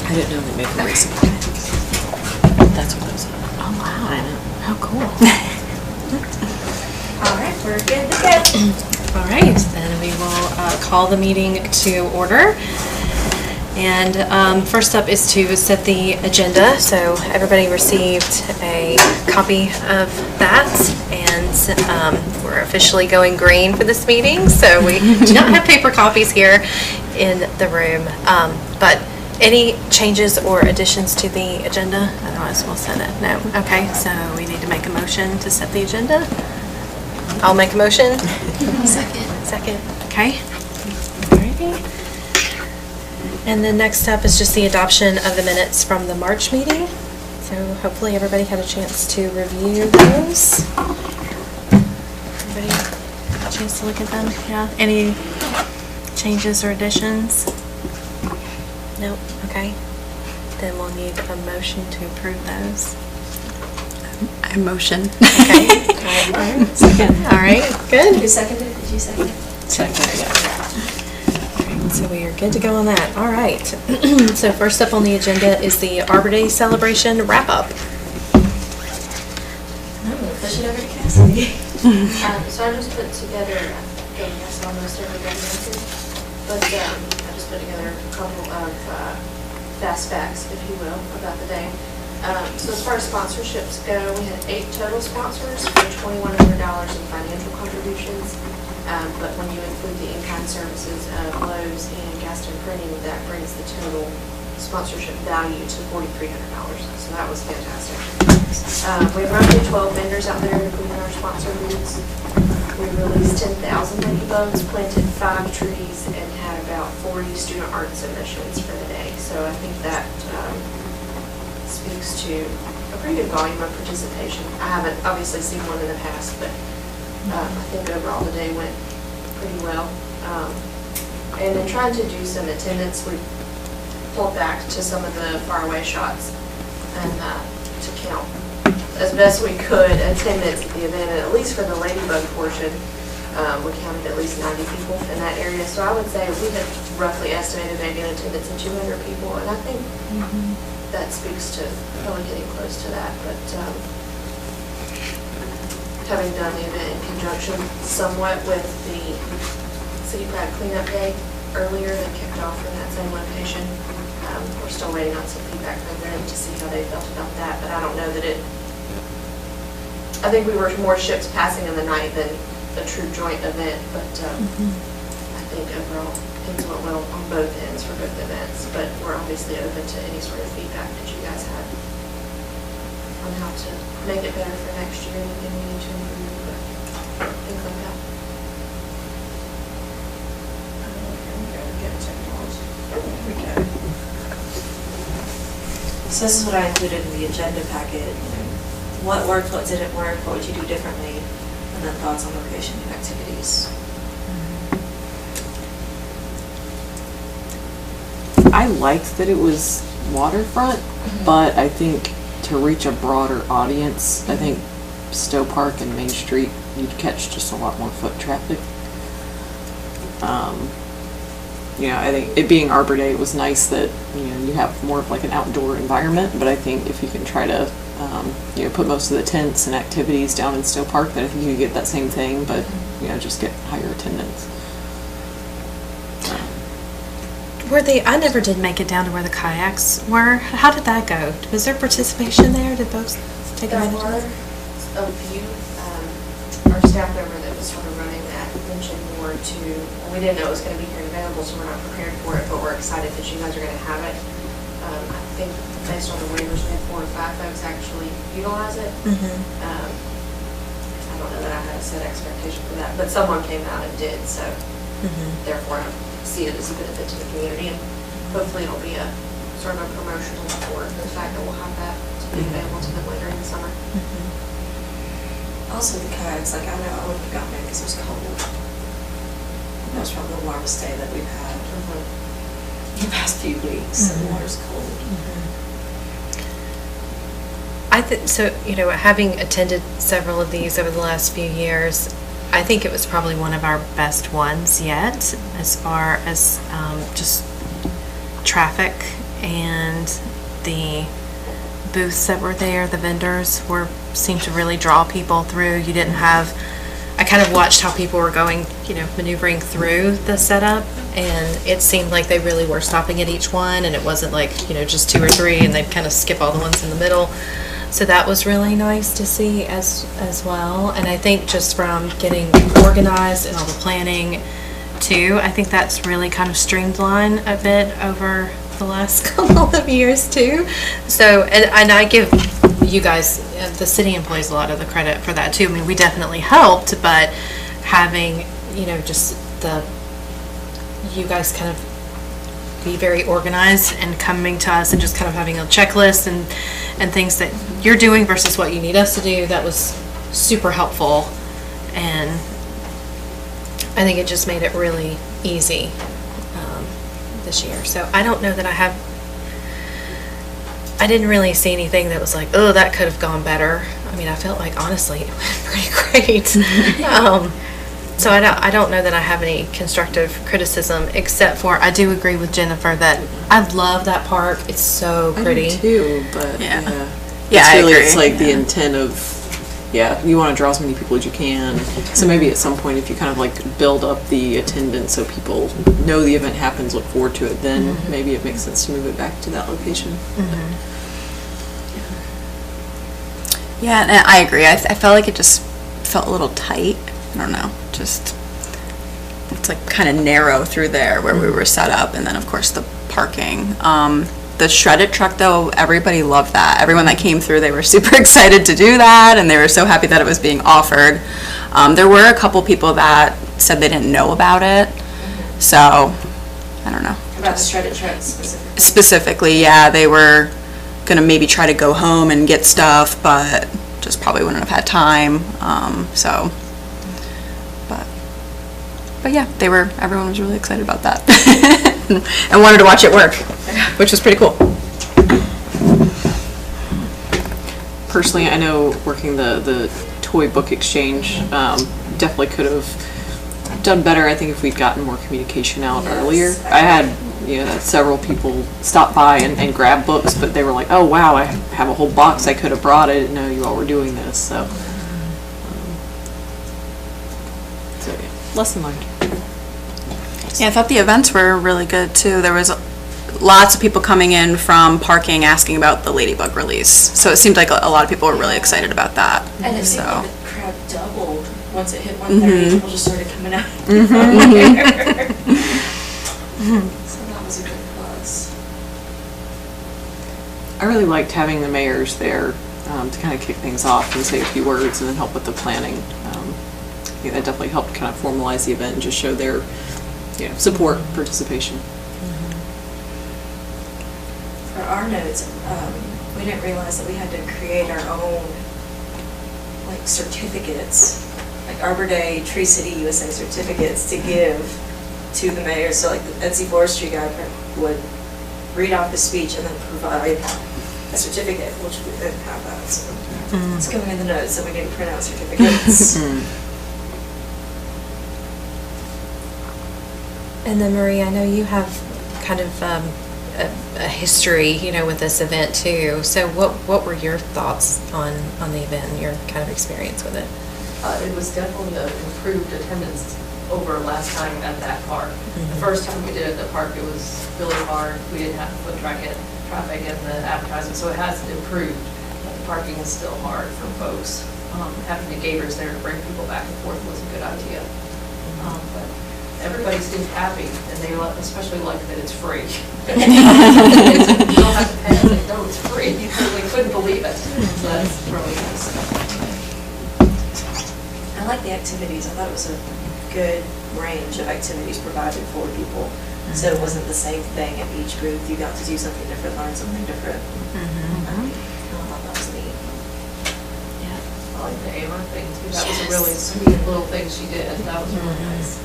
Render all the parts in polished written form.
I didn't know they make a racing. That's what I was. Oh, wow. I know. How cool. All right, we're good to go. All right, then we will call the meeting to order. And first up is to set the agenda. So everybody received a copy of that, and we're officially going green for this meeting. So we do not have paper copies here in the room. But any changes or additions to the agenda? Otherwise, we'll set it. No. Okay, so we need to make a motion to set the agenda. I'll make a motion. Second. Okay. Alrighty. And then next up is just the adoption of the minutes from the March meeting. So hopefully everybody had a chance to review those. Everybody had a chance to look at them? Yeah. Any changes or additions? Nope. Okay. Then we'll need a motion to approve those. I motion. Okay. All right. Second. All right. Good. Who seconded? Did you second? Second. Yeah. So we are good to go on that. All right. So first up on the agenda is the Arbor Day celebration wrap-up. Push it over to Cassidy. So I just put together, I guess almost everybody answered, but I just put together a couple of fast facts, if you will, about the day. So as far as sponsorships go, we had 8 total sponsors for $2,100 in financial contributions. But when you include the in-kind services of Lowe's and Gaston Printing, that brings the total sponsorship value to $4,300. So that was fantastic. We have roughly 12 vendors out there, including our sponsor booths. We released 10,000 ladybugs, planted 5 trees, and had about 40 student art submissions for the day. So I think that speaks to a pretty good volume of participation. I haven't obviously seen one in the past, but I think overall the day went pretty well. And in trying to do some attendance, we pulled back to some of the faraway shots and to count as best we could attendance at the event, and at least for the ladybug portion, we counted at least 90 people in that area. So I would say we had roughly estimated maybe an attendance of 200 people, and I think that speaks to probably getting close to that. But having done the event in conjunction somewhat with the City Pride Cleanup Day earlier that kicked off in that same location, we're still waiting on some feedback from them to see how they felt about that, but I don't know that it, I think we were more ships passing in the night than a true joint event, but I think overall things went well on both ends for both events, but we're obviously open to any sort of feedback that you guys had on how to make it better for next year, anything we need to improve, or things like that. So this is what I included in the agenda packet. What worked, what didn't work, what would you do differently, and then thoughts on location and activities. I liked that it was waterfront, but I think to reach a broader audience, I think Stowe Park and Main Street, you'd catch just a lot more foot traffic. I think it being Arbor Day, it was nice that, you have more of like an outdoor environment, but I think if you can try to, put most of the tents and activities down in Stowe Park, then I think you could get that same thing, but, just get higher attendance. I never did make it down to where the kayaks were. How did that go? Was there participation there? Did folks take advantage of it? A few, our staff member that was sort of running that mentioned more to, we didn't know it was going to be here and available, so we're not prepared for it, but we're excited that you guys are going to have it. I think based on the waivers, we had 4 or 5 folks actually utilize it. I don't know that I had a set expectation for that, but someone came out and did, so therefore I see it as a benefit to the community, and hopefully it'll be a sort of a promotional for the fact that we'll have that to be available to them later in the summer. Also the kayaks, I know I wouldn't have gotten it because it was cold. That was probably the warmest day that we've had in the past few weeks, and the water's cold. I think so. Having attended several of these over the last few years, I think it was probably one of our best ones yet, as far as just traffic and the booths that were there, the vendors seemed to really draw people through. You didn't have, I kind of watched how people were going, maneuvering through the setup, and it seemed like they really were stopping at each one, and it wasn't like, just 2 or 3 and they'd kind of skip all the ones in the middle. So that was really nice to see as well. And I think just from getting organized and all the planning too, I think that's really kind of streamlined a bit over the last couple of years too. So, and I give you guys, the city employees, a lot of the credit for that too. I mean, we definitely helped, but having, just you guys kind of be very organized and coming to us and just kind of having a checklist and things that you're doing versus what you need us to do, that was super helpful. And I think it just made it really easy this year. So I don't know that I didn't really see anything that was like, oh, that could have gone better. I mean, I felt like, honestly, it went pretty great. So I don't know that I have any constructive criticism, except for I do agree with Jennifer that I love that park. It's so pretty. I do too, but Yeah, it's I really, agree. it's like the intent of, you want to draw as many people as you can. So maybe at some point, if you kind of like build up the attendance so people know the event happens, look forward to it, then maybe it makes sense to move it back to that location. Yeah, and I agree. I felt like it just felt a little tight. I don't know, just it's like kind of narrow through there where we were set up, and then of course the parking. The shredded truck, though, everybody loved that. Everyone that came through, they were super excited to do that, and they were so happy that it was being offered. There were a couple people that said they didn't know about it, so I don't know. About the shredded truck specifically? Specifically, yeah, they were going to maybe try to go home and get stuff, but just probably wouldn't have had time, But yeah, everyone was really excited about that and wanted to watch it work, which was pretty cool. Personally, I know working the toy book exchange definitely could have done better. I think if we'd gotten more communication out earlier. I had several people stop by and grab books, but they were like, "Oh wow, I have a whole box I could have brought. I didn't know you all were doing this." So, lesson learned. Yeah, I thought the events were really good too. There was lots of people coming in from parking asking about the Ladybug release. So it seemed like a lot of people were really excited about that. And it seemed So. like the crowd doubled once it hit 1:30. People just started coming out. So that was a good plus. I really liked having the mayors there to kind of kick things off and say a few words and then help with the planning. I think that definitely helped kind of formalize the event and just show their support, participation. For our notes, we didn't realize that we had to create our own certificates, like Arbor Day, Tree City USA certificates to give to the mayor. So like the NC Forestry guy would read off his speech and then provide a certificate, which we didn't have that. So it's coming in the notes that we need to print out certificates. And then Marie, I know you have kind of a history, with this event too. So what were your thoughts on the event and your kind of experience with it? It was definitely an improved attendance over last time at that park. The first time we did it at the park, it was really hard. We didn't have foot traffic and the advertising, so it has improved. The parking is still hard for folks. Having the gators there to bring people back and forth was a good idea. But everybody seemed happy, and they especially like that it's free. You don't have to pay, they know it's free. They couldn't believe it. So that's really nice. I like the activities. I thought it was a good range of activities provided for people. So it wasn't the same thing at each booth. You got to do something different, learn something different. I thought that was neat. I like the AMR thing too. That was a really sweet little thing she did. That was really nice.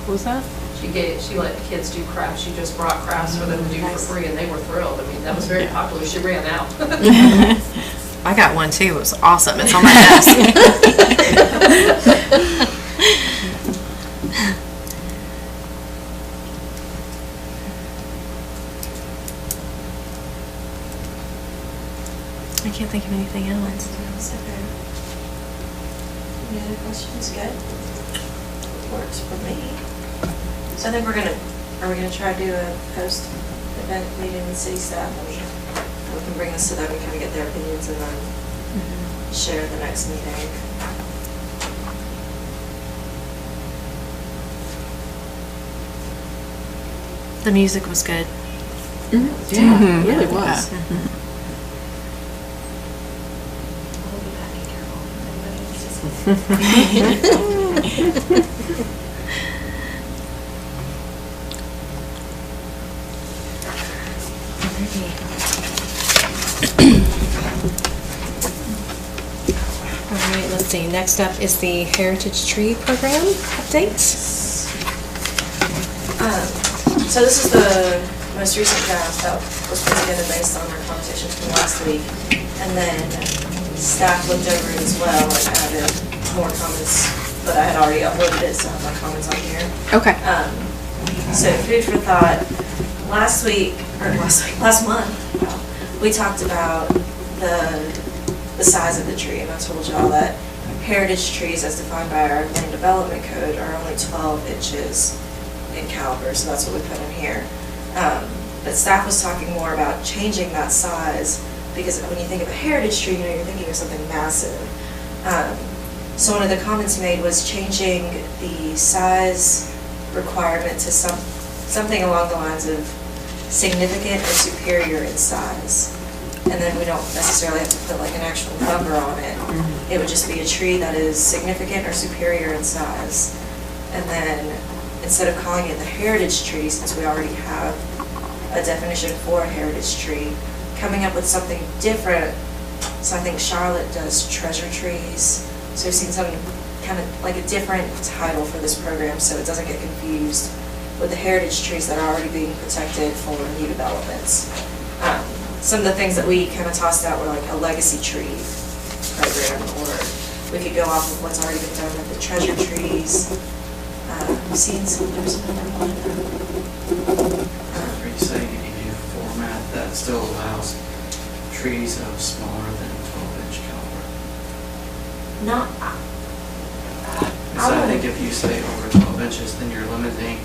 What was that? She let kids do crafts. She just brought crafts for them to do for free, and they were thrilled. I mean, that was very popular. She ran out. I got one too. It was awesome. It's on my desk. I can't think of anything else. Okay. Any other questions? Good? Works for me. So I think are we gonna try to do a post-event meeting with city staff? And we can bring this to them and kind of get their opinions and then share the next meeting. The music was good. Yeah, it really was. We'll be back in Carroll if anybody wants to see. All right, let's see. Next up is the Heritage Tree Program update. So this is the most recent draft that was put together based on our conversations from last week. And then staff looked over it as well and added more comments, but I had already uploaded it, so I have my comments on here. Okay. So food for thought, last month, we talked about the size of the tree, and I told y'all that heritage trees as defined by our land development code are only 12 inches in caliber, so that's what we put in here. But staff was talking more about changing that size, because when you think of a heritage tree, you're thinking of something massive. So one of the comments made was changing the size requirement to something along the lines of significant or superior in size. And then we don't necessarily have to put like an actual number on it. It would just be a tree that is significant or superior in size. And then instead of calling it the heritage tree, since we already have a definition for a heritage tree, coming up with something different. So I think Charlotte does treasure trees. So we've seen some kind of like a different title for this program so it doesn't get confused with the heritage trees that are already being protected for new developments. Some of the things that we kind of tossed out were like a legacy tree program, or we could go off of what's already been done with the treasure trees. We've seen some, there's another one. Are you saying any new format that still allows trees of smaller than 12-inch caliber? Not, Because I think if you say over 12 inches, then you're limiting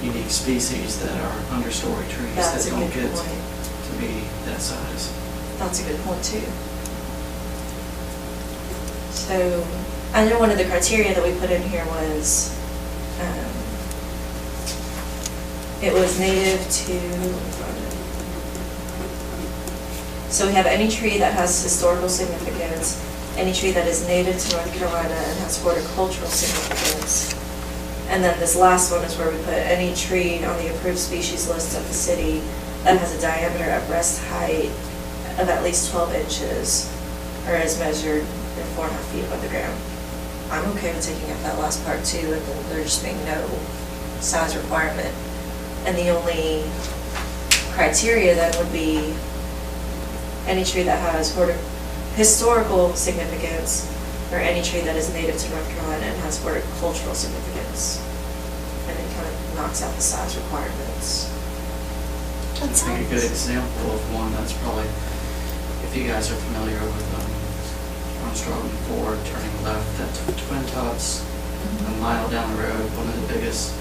unique species that are understory trees that that's a don't good get point. to be that size. That's a good point too. So, I know one of the criteria that we put in here was, it was native to, so we have any tree that has historical significance, any tree that is native to North Carolina and has horticultural significance. And then this last one is where we put any tree on the approved species list of the city that has a diameter at breast height of at least 12 inches or is measured in 4.5 feet above the ground. I'm okay with taking out that last part too, and then there just being no size requirement. And the only criteria then would be any tree that has historical significance or any tree that is native to North Carolina and has horticultural significance. And it kind of knocks out the size requirements. I think a good example of one that's probably, if you guys are familiar with Brainstorm Ford turning left at Twin Tops, a mile down the road, one of the biggest,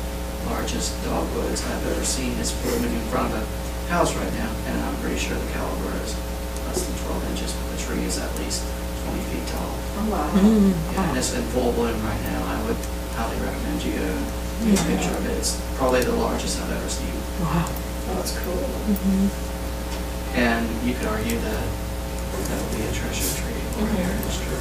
largest dogwoods I've ever seen is blooming in front of a house right now, and I'm pretty sure the caliber is less than 12 inches, but the tree is at least 20 feet tall. Oh, wow. Yeah, and it's in full bloom right now. I would highly recommend you go take a picture of it. It's probably the largest I've ever seen. Wow. Oh, that's cool. And you could argue that that would be a treasure tree or a heritage tree.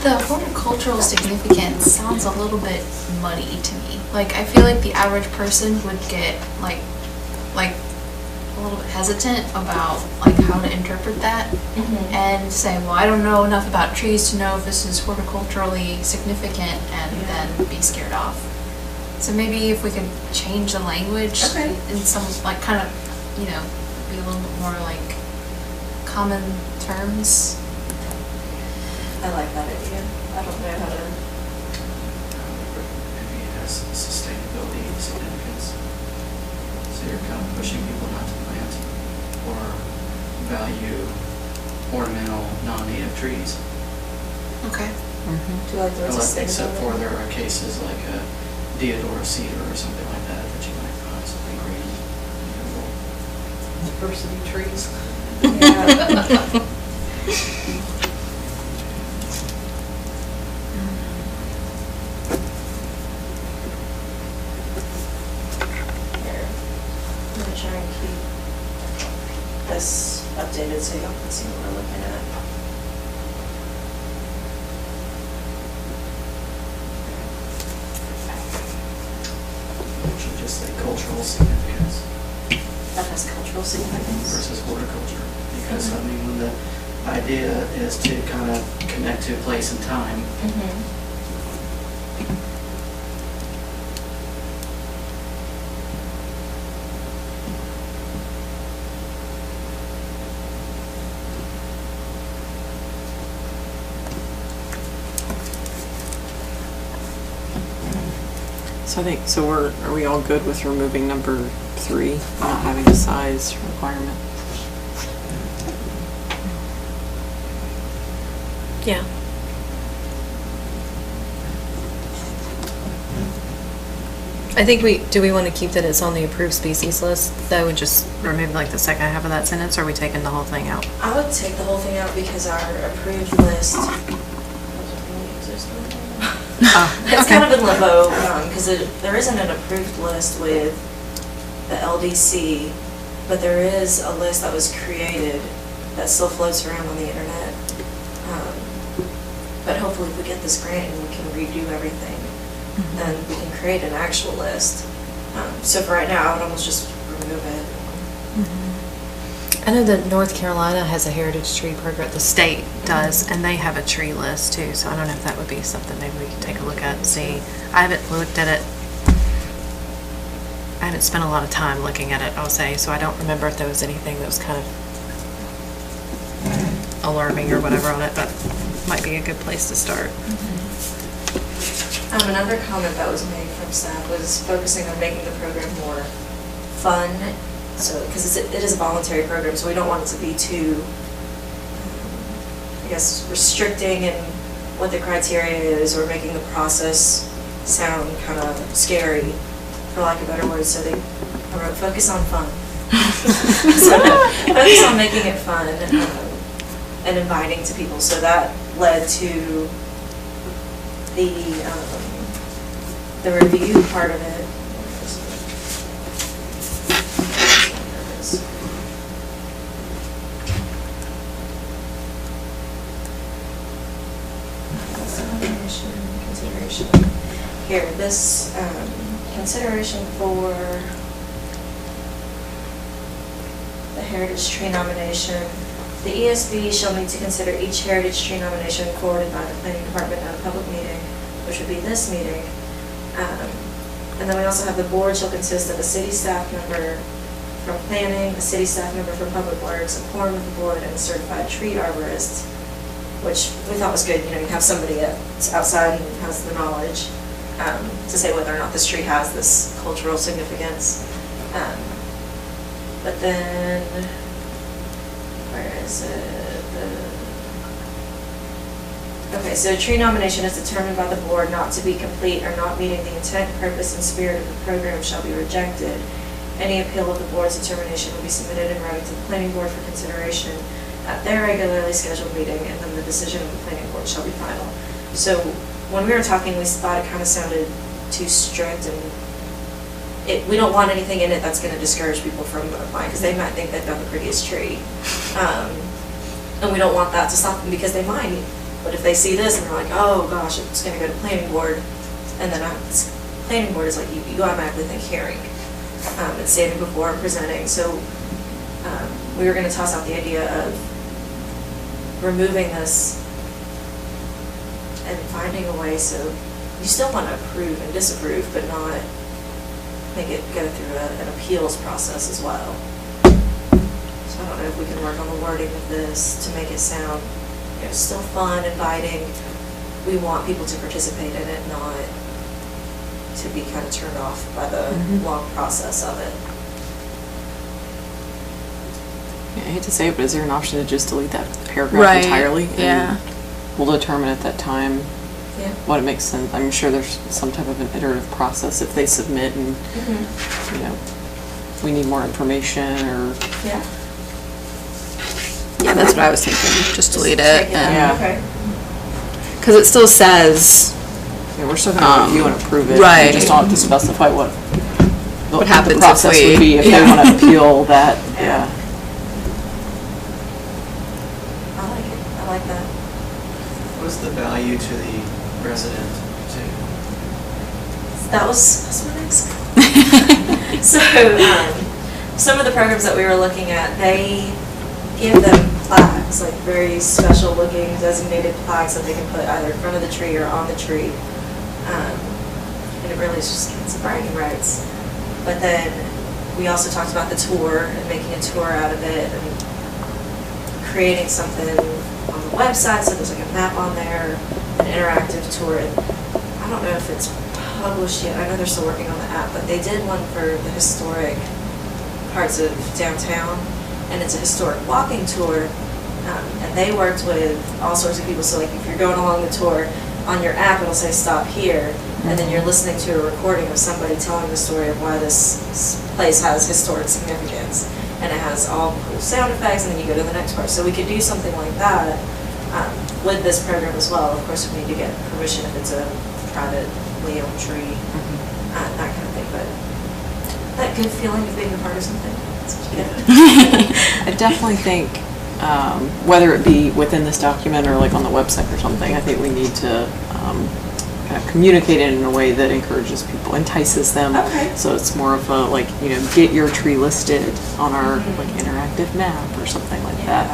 The horticultural significance sounds a little bit muddy to me. Like, I feel like the average person would get like a little bit hesitant about like how to interpret that and say, well, I don't know enough about trees to know if this is horticulturally significant, and then be scared off. So maybe if we could change the language in some like kind of, you know, be a little bit more like common terms. I like that idea. I don't know how to. Maybe it has sustainability significance. So you're kind of pushing people not to plant or value ornamental, non-native trees. Okay. Do you like the rest of Except for sustainability? there are cases like a deodora cedar or something like that that you might find something green. Diversity trees. Yeah. Here. I'm gonna try and keep this updated so y'all can see what we're looking at. Should just say cultural significance That has cultural significance. versus horticulture. Because, I mean, when the idea is to kind of connect to place and time, So I think, are we all good with removing number 3, not having a size requirement? Yeah. I think do we want to keep that it's on the approved species list, though, and just remove like the second half of that sentence, or are we taking the whole thing out? I would take the whole thing out because our approved list doesn't really exist right now. It's okay. kind of in limbo, because there isn't an approved list with the LDC, but there is a list that was created that still floats around on the internet. But hopefully if we get this grant and we can redo everything, then we can create an actual list. So for right now, I would almost just remove it. I know that North Carolina has a heritage tree program, the state does, and they have a tree list too, so I don't know if that would be something maybe we can take a look at and see. I haven't looked at it, I haven't spent a lot of time looking at it, I'll say, so I don't remember if there was anything that was kind of alarming or whatever on it, but might be a good place to start. Another comment that was made from staff was focusing on making the program more fun. So, because it is a voluntary program, so we don't want it to be too, I guess, restricting in what the criteria is, or making the process sound kind of scary, for lack of better words. So I wrote, focus on fun. So focus on making it fun and inviting to people. So that led to the review part of it. Consideration. Here, this consideration for the heritage tree nomination. The ESB shall meet to consider each heritage tree nomination forwarded by the planning department at a public meeting, which would be this meeting. And then we also have the board shall consist of a city staff member from planning, a city staff member from public works, a quorum of the board, and a certified tree arborist, which we thought was good. You know, you have somebody that's outside and has the knowledge to say whether or not this tree has this cultural significance. But then, where is it? Okay, so a tree nomination is determined by the board not to be complete or not meeting the intent, purpose, and spirit of the program shall be rejected. Any appeal of the board's determination will be submitted in writing to the planning board for consideration at their regularly scheduled meeting, and then the decision of the planning board shall be final. So when we were talking, we thought it kind of sounded too strict, and we don't want anything in it that's going to discourage people from applying, because they might think they've got the prettiest tree. And we don't want that to stop them, because they might. But if they see this and they're like, oh gosh, it's going to go to planning board, and then planning board is like, you automatically think hearing. It's standing before and presenting. So we were going to toss out the idea of removing this and finding a way so you still want to approve and disapprove, but not make it go through an appeals process as well. So I don't know if we can work on the wording of this to make it sound, you know, still fun, inviting. We want people to participate in it, not to be kind of turned off by the long process of it. I hate to say it, but is there an option to just delete that paragraph Right, entirely? yeah. And we'll determine at that time Yeah. what it makes sense. I'm sure there's some type of an iterative process if they submit and, you know, we need more information or, Yeah. Yeah, that's what I was thinking, just delete it. Take out. Yeah. Okay. Because it still says, you know, we're still gonna review and approve it. right. We just don't have to specify what What happens if the process we- would be if they yeah. want to appeal that, yeah. I like it. I like that. What's the value to the resident too? That's my next. So, some of the programs that we were looking at, they give them plaques, like very special looking designated plaques that they can put either in front of the tree or on the tree. And it really is just, it's bragging rights. But then we also talked about the tour and making a tour out of it and creating something on the website, so there's like a map on there, an interactive tour. And I don't know if it's published yet, I know they're still working on the app, but they did one for the historic parts of downtown, and it's a historic walking tour, and they worked with all sorts of people, so like if you're going along the tour, on your app it'll say stop here, and then you're listening to a recording of somebody telling the story of why this place has historic significance, and it has all cool sound effects, and then you go to the next part. So we could do something like that with this program as well. Of course, we need to get permission if it's a privately owned tree, that kind of thing, but that good feeling of being a part of something, that's what you get. I definitely think, whether it be within this document or like on the website or something, I think we need to kind of communicate it in a way that encourages people, entices them. Okay. So it's more of a, like, you know, get your tree listed on our like interactive map or something like that.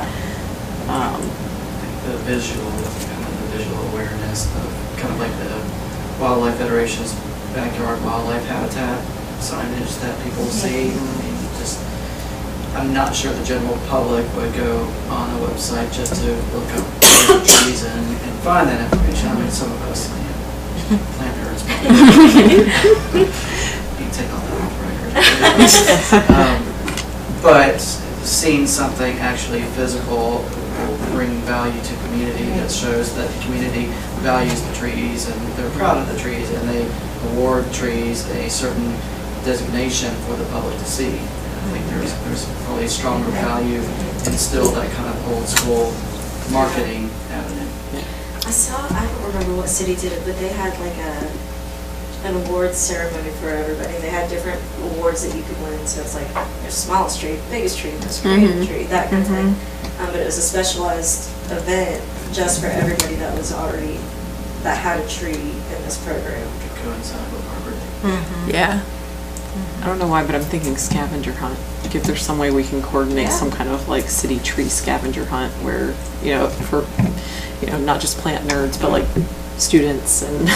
The visual, kind of the visual awareness of kind of like the Wildlife Federation's backyard wildlife habitat signage that people see. I mean, just, I'm not sure the general public would go on a website just to look up trees and find that information. I mean, some of us, you know, plant nerds, you take all that off the record. But seeing something actually physical will bring value to community that shows that the community values the trees and they're proud of the trees and they award trees a certain designation for the public to see. I think there's probably a stronger value in still that kind of old school marketing avenue. I don't remember what city did it, but they had like an awards ceremony for everybody. They had different awards that you could win. So it's like your smallest tree, biggest tree, most creative tree, that kind of thing. But it was a specialized event just for everybody that had a tree in this program. To coincide with Arbor Day. yeah. I don't know why, but I'm thinking scavenger hunt. Like if there's some way we can coordinate Yeah. some kind of like city tree scavenger hunt where, you know, for, you know, not just plant nerds, but like students and,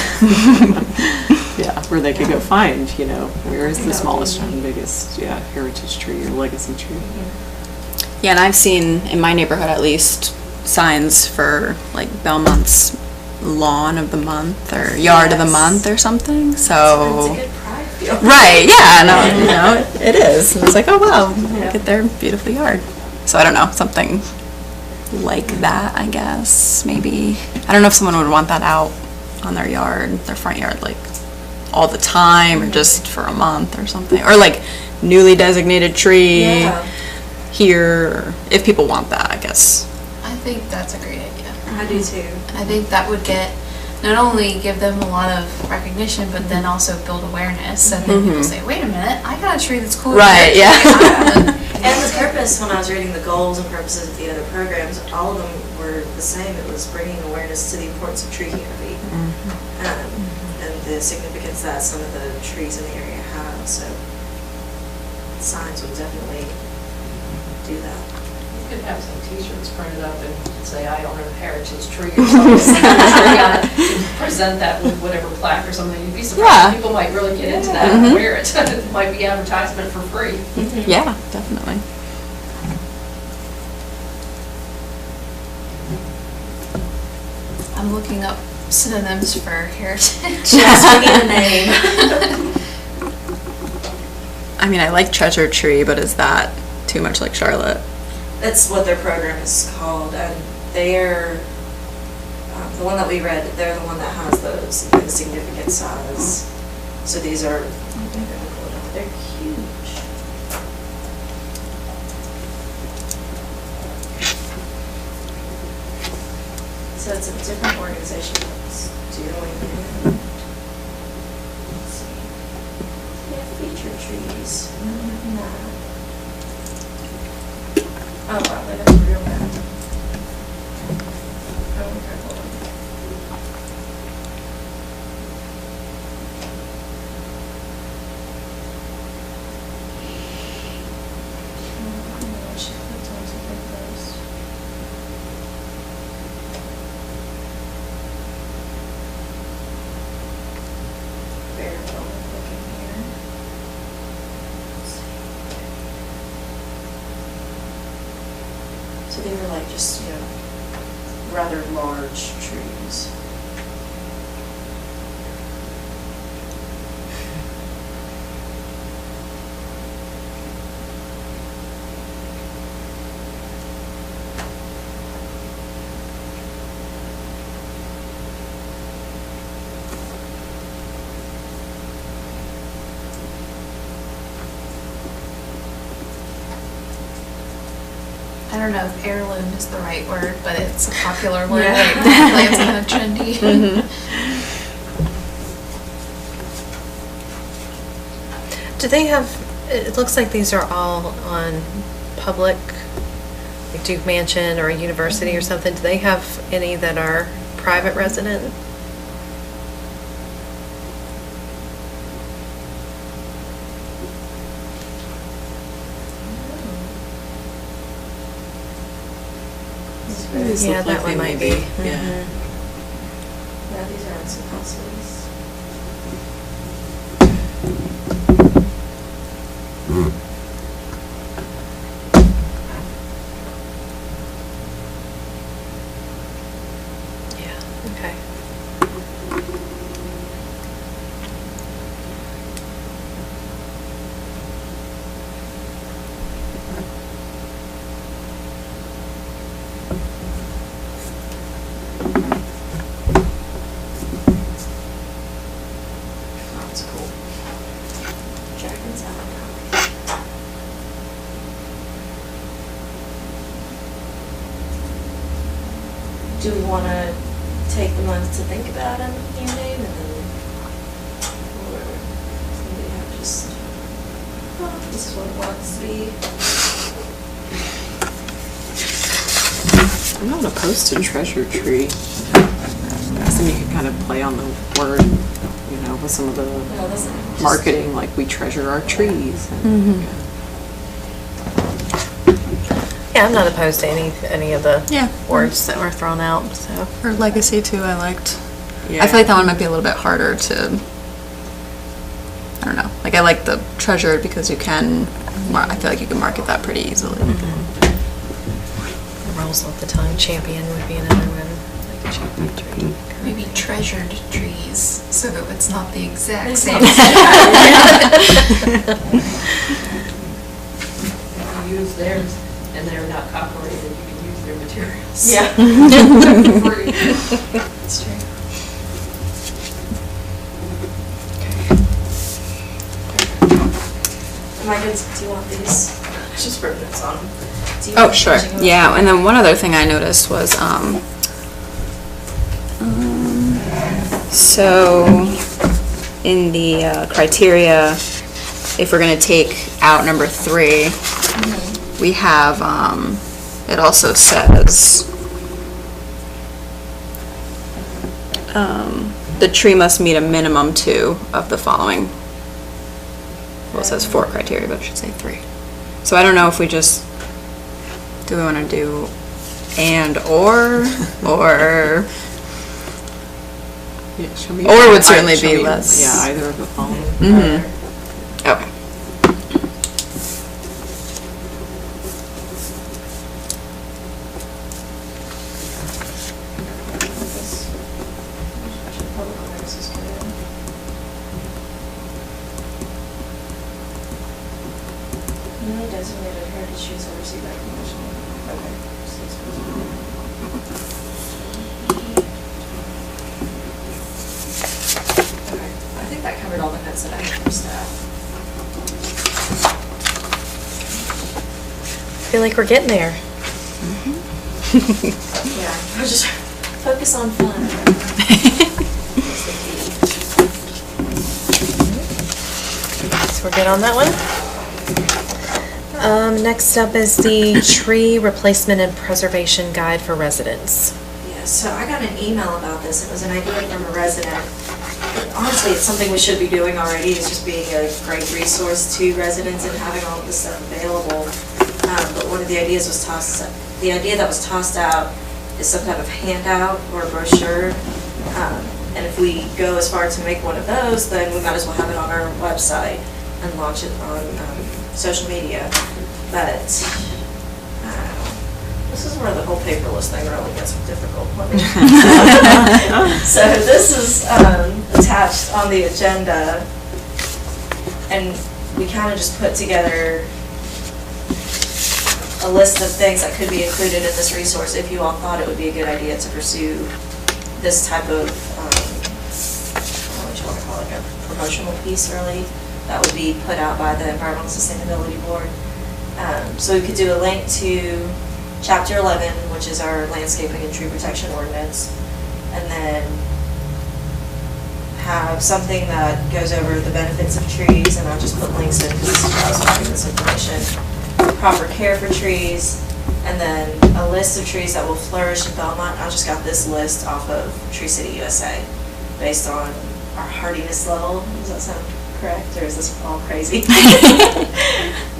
yeah, where they could go find, you know, where is the smallest and biggest, heritage tree or legacy tree. Yeah, and I've seen, in my neighborhood at least, signs for like Belmont's lawn of the month or yard of the Yes. month or something, It's so. a good pride feel. Right, yeah, no, you know, it is. And it's like, oh wow, look at their beautiful yard. So I don't know, something like that, I guess, maybe. I don't know if someone would want that out on their yard, their front yard, like all the time or just for a month or something. Or like newly designated tree Yeah. here, if people want that, I guess. I think that's a great idea. I do too. I think that would not only give them a lot of recognition, but then also build awareness. And then people say, wait a minute, I got a tree that's cool. Right, yeah. And the purpose, when I was reading the goals and purposes of the other programs, all of them were the same. It was bringing awareness to the importance of tree canopy and the significance that some of the trees in the area have. So signs would definitely do that. You could have some T-shirts printed up and say, I own a heritage tree or something. And present that with whatever plaque or something. You'd be surprised. Yeah. People might really get into that and wear it. It might be advertisement for free. Yeah, definitely. I'm looking up synonyms for heritage. Yes, we need a name. I mean, I like treasure tree, but is that too much like Charlotte? That's what their program is called, and they're, the one that we read, they're the one that has those in significant size. So these are, they're huge. So it's a different organization that's doing it. Let's see. They have feature trees. No. Oh wow, that is real bad. Oh, okay, hold on. Oh, she clicked on something first. Bear with looking here. Let's see. So they were like just, you know, rather large trees. I don't know if heirloom is the right word, but it's a popular word. Yeah. Right now. It's kind of trendy. Do they have, it looks like these are all on public, like Duke Mansion or a university or something. Do they have any that are private resident? These Yeah, look that like one they might may be. Yeah. Mhm. Yeah, these are on some houses. Yeah, okay. Oh, it's cool. Dragons out. Do we want to take the month to think about a new name and then, or somebody have just, oh, this is what it wants to be? I'm not opposed to treasure tree. Then you could kind of play on the word, you know, with some of the No, this is just- marketing, like we treasure our trees. And, Mhm. yeah. Yeah, I'm not opposed to any of the Yeah. words that were thrown out, so. Or legacy too, I liked. Yeah. I feel like that one might be a little bit harder to, I don't know, like I like the treasured because you can, I feel like you can market that pretty easily. Rolls off the tongue, champion would be another one, like a champion tree. Maybe treasured trees, so that it's not the exact It's same. not- If you use theirs and they're not copyrighted, you can use their materials. Yeah. For free. That's true. Am I good, do you want these? Just for notes on them. Do you Oh, want sure. changing them? Yeah, and then one other thing I noticed was, so in the criteria, if we're gonna take out number 3, we have, it also says, the tree must meet a minimum 2 of the following. Well, it says 4 criteria, but it should say 3. So I don't know if we just, do we want to do and or Yeah, show me- Or would certainly show be me- less- Yeah, either of the following. Mhm. Okay. Public works is good. Community designated heritage trees will receive recognition. Okay. Okay, I think that covered all the notes that I had from staff. I feel like we're getting there. Yeah, I'll just focus on fun. So we're good on that one? Next up is the tree replacement and preservation guide for residents. Yeah, so I got an email about this. It was an idea from a resident. Honestly, it's something we should be doing already. It's just being a great resource to residents and having all of this stuff available. But one of the ideas was the idea that was tossed out is some type of handout or brochure. And if we go as far to make one of those, then we might as well have it on our website and launch it on social media. But this is where the whole paperless thing really gets difficult for me. So this is attached on the agenda, and we kind of just put together a list of things that could be included in this resource if you all thought it would be a good idea to pursue this type of, what you want to call it, a promotional piece really, that would be put out by the Environmental Sustainability Board. So we could do a link to Chapter 11, which is our landscaping and tree protection ordinance, and then have something that goes over the benefits of trees, and I'll just put links in because I was finding this information. Proper care for trees, and then a list of trees that will flourish in Belmont. I just got this list off of Tree City USA based on our hardiness level. Does that sound correct, or is this all crazy?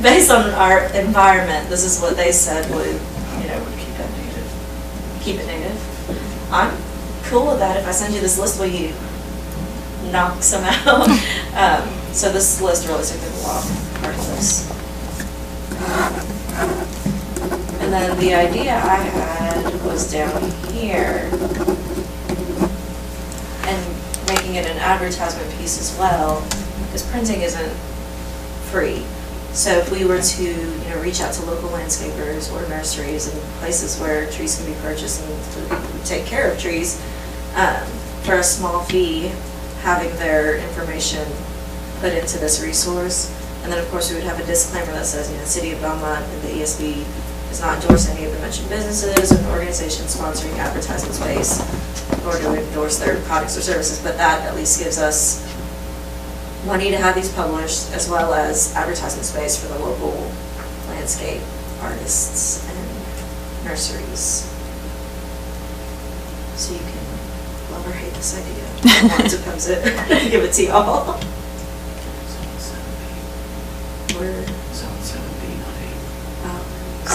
Based on our environment, this is what they said would, Would keep that native. keep it native. I'm cool with that. If I send you this list, will you knock some out? So this list really took a lot part of this. And then the idea I had was down here and making it an advertisement piece as well, because printing isn't free. So if we were to, reach out to local landscapers or nurseries and places where trees can be purchased and take care of trees, for a small fee, having their information put into this resource. And then, of course, we would have a disclaimer that says, the City of Belmont and the ESB does not endorse any of the mentioned businesses or organizations sponsoring advertisement space, or do endorse their products or services, but that at least gives us money to have these published, as well as advertisement space for the local landscape artists and nurseries. So you can love or hate this idea. Once it comes in, give it to y'all. We're Zone 7B, not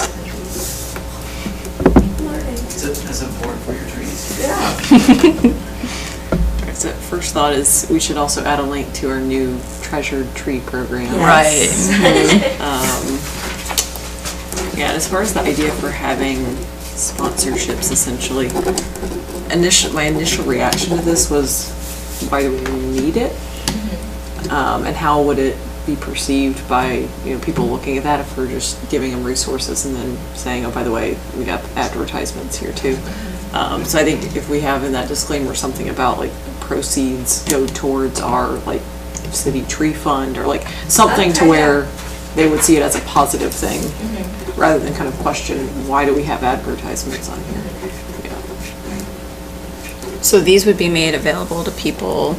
8. learning. It's important for your trees. Yeah. So first thought is we should also add a link to our new treasured tree program. Yes. Yeah, and as far as the idea for having sponsorships, essentially, my initial reaction to this was, why do we need it? And how would it be perceived by people looking at that if we're just giving them resources and then saying, oh, by the way, we got advertisements here too. So I think if we have in that disclaimer something about like proceeds go towards our like city tree fund or like something to where they would see it as a positive thing rather than kind of question why do we have advertisements on here. Yeah. So these would be made available to people